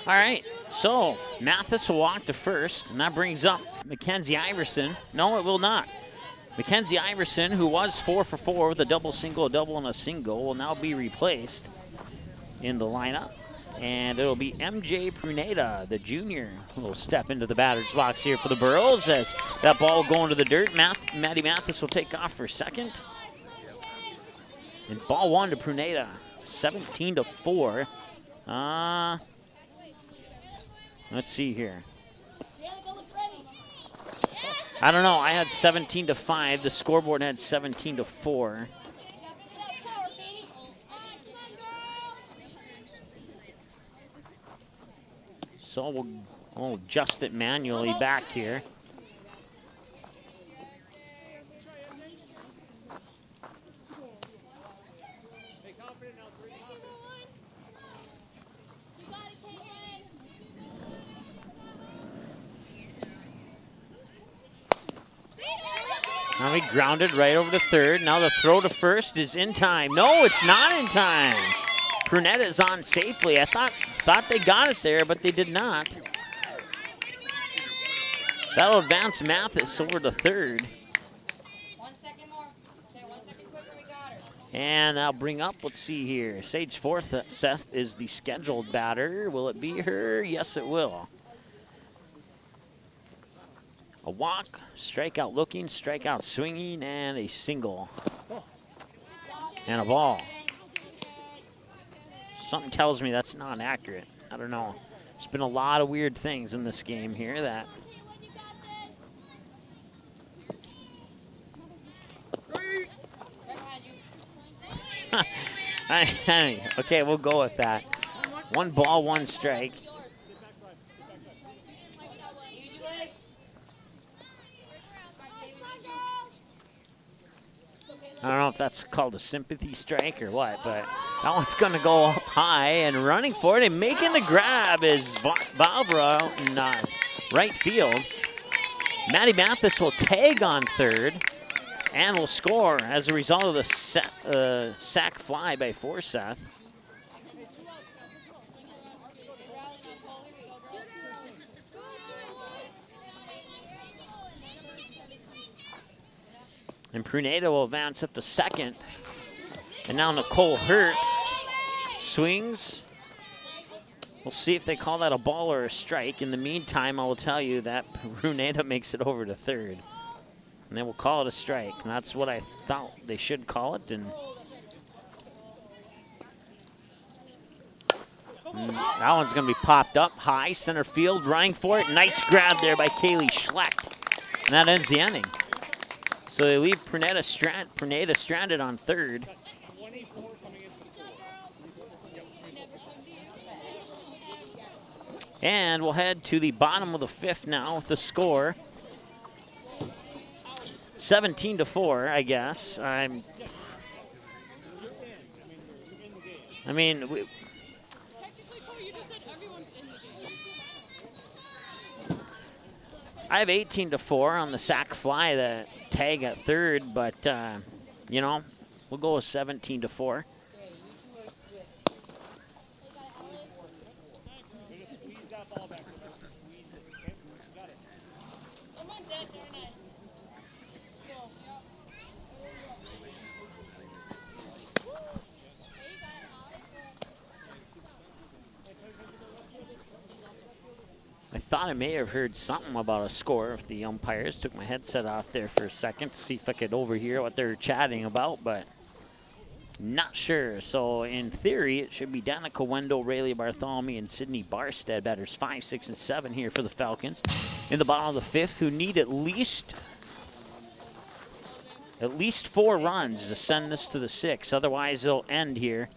All right, so Mathis will walk to first, and that brings up Mackenzie Iverson. No, it will not. Mackenzie Iverson, who was 4 for 4 with a double, single, a double, and a single, will now be replaced in the lineup. And it'll be MJ Pruneda, the junior, who will step into the batter's box here for the Burros as that ball will go into the dirt. Matty Mathis will take off for second. And ball 1 to Pruneda, 17-4. Let's see here. I don't know. I had 17-5. The scoreboard had 17-4. So we'll adjust it manually back here. Now he grounded right over to third. Now the throw to first is in time. No, it's not in time. Pruneda is on safely. I thought they got it there, but they did not. That'll advance Mathis over to third. 1 second more. Okay, 1 second quicker, we got her. And that'll bring up, let's see here. Sage Forsyth is the scheduled batter. Will it be her? Yes, it will. A walk, strikeout looking, strikeout swinging, and a single. And a ball. Something tells me that's not accurate. I don't know. There's been a lot of weird things in this game here that... Okay, we'll go with that. 1 ball, 1 strike. I don't know if that's called a sympathy strike or what, but that one's going to go up high and running for it and making the grab is Valbra out in right field. Matty Mathis will tag on third and will score as a result of the sac fly by Forsyth. And Pruneda will advance up to second. And now Nicole Hurt swings. We'll see if they call that a ball or a strike. In the meantime, I will tell you that Pruneda makes it over to third. And they will call it a strike. And that's what I thought they should call it. And that one's going to be popped up high, center field, running for it. Nice grab there by Kaylee Schlecht. And that ends the inning. So they leave Pruneda stranded on third. And we'll head to the bottom of the 5th now with the score. 17-4, I guess. I have 18-4 on the sac fly, the tag at third, but, you know, we'll go with 17-4. thought I may have heard something about a score if the umpires. Took my headset off there for a second to see if I could overhear what they're chatting about, but not sure. So in theory, it should be Danica Wendell, Rayleigh Bartholomew, and Sydney Barstead, batters 5, 6, and 7 here for the Falcons. In the bottom of the fifth, who need at least 4 runs to send this to the 6th. Otherwise, it'll end here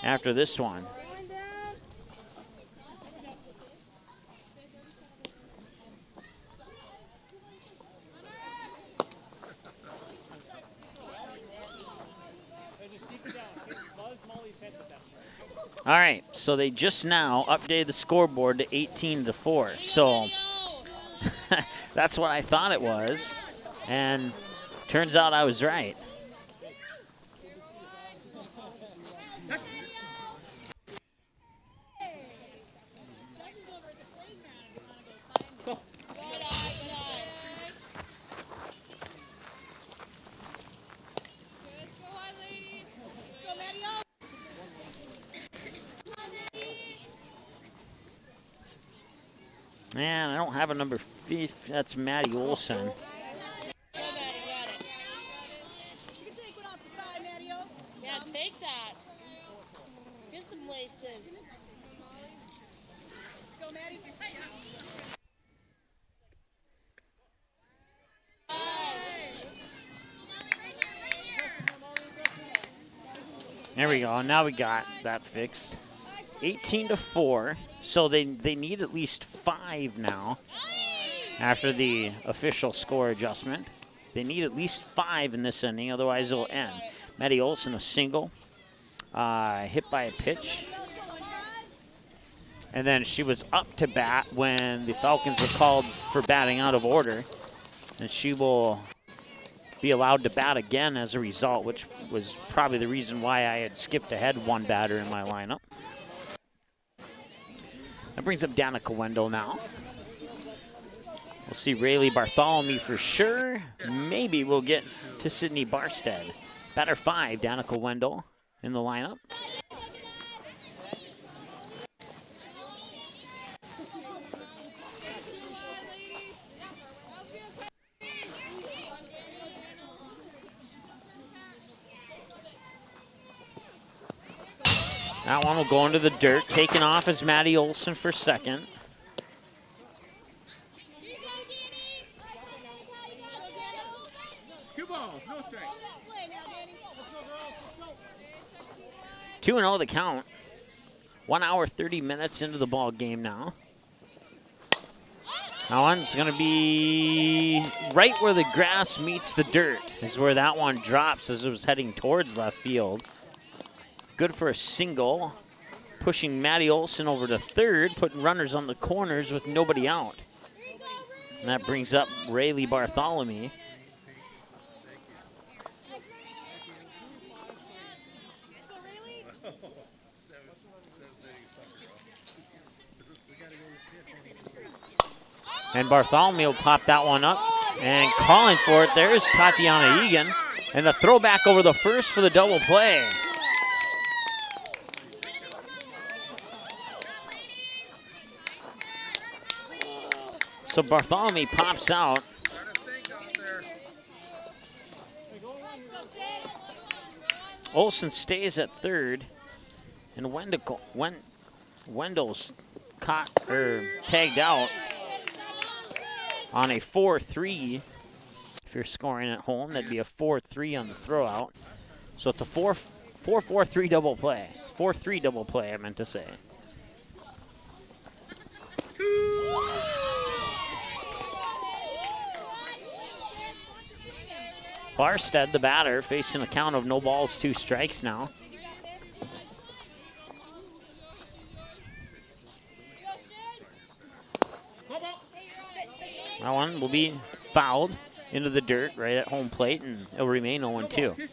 after this one. All right, so they just now updated the scoreboard to 18-4. So that's what I thought it was, and turns out I was right. Man, I don't have a number 5. That's Maddie Olson. Yeah, take that. Get some laces. Go, Maddie. There we go. Now we got that fixed. 18-4. So they need at least 5 now after the official score adjustment. They need at least 5 in this inning, otherwise it'll end. Maddie Olson, a single, hit by a pitch. And then she was up to bat when the Falcons were called for batting out of order. And she will be allowed to bat again as a result, which was probably the reason why I had skipped ahead 1 batter in my lineup. That brings up Danica Wendell now. We'll see Rayleigh Bartholomew for sure. Maybe we'll get to Sydney Barstead. Batter 5, Danica Wendell in the lineup. That one will go into the dirt. Taken off is Maddie Olson for second. Two balls, no strike. 2-0 the count. 1 hour, 30 minutes into the ball game now. That one's going to be right where the grass meets the dirt is where that one drops as it was heading towards left field. Good for a single, pushing Maddie Olson over to third, putting runners on the corners with nobody out. And that brings up Rayleigh Bartholomew. And Bartholomew will pop that one up, and calling for it, there's Tatiana Egan, and the throwback over the first for the double play. So Bartholomew pops out. Olson stays at third, and Wendell's caught or tagged out on a 4-3. If you're scoring at home, that'd be a 4-3 on the throw out. So it's a 4-4-3 double play. 4-3 double play, I meant to say. Barstead, the batter, facing a count of no balls, 2 strikes now. That one will be fouled into the dirt right at home plate, and it'll remain 0-2.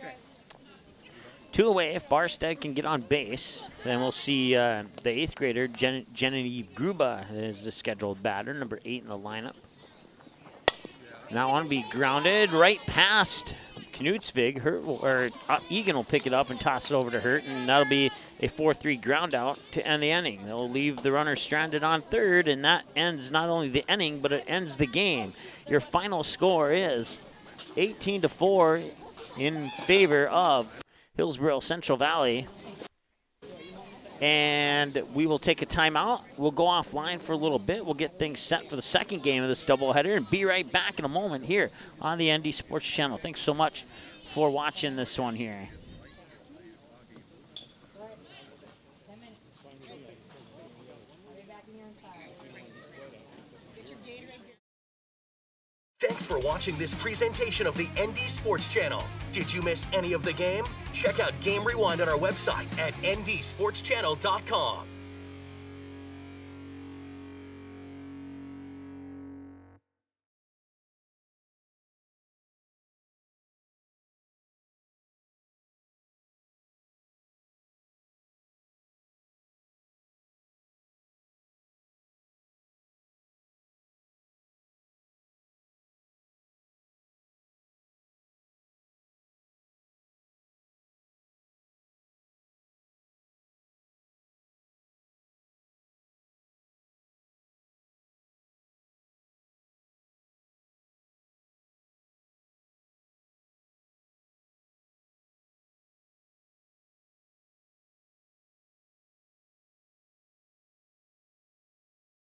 2 away. If Barstead can get on base, then we'll see the 8th grader, Genevieve Gruba, is the scheduled batter, number 8 in the lineup. And that one will be grounded right past Knutsvig. Egan will pick it up and toss it over to Hurt, and that'll be a 4-3 ground out to end the inning. They'll leave the runner stranded on third, and that ends not only the inning, but it ends the game. Your final score is 18-4 in favor of Hillsboro Central Valley. And we will take a timeout. We'll go offline for a little bit. We'll get things set for the second game of this doubleheader and be right back in a moment here on the ND Sports Channel. Thanks so much for watching this one here. Thanks for watching this presentation of the ND Sports Channel. Did you miss any of the game? Check out Game Rewind on our website at ndsportschannel.com.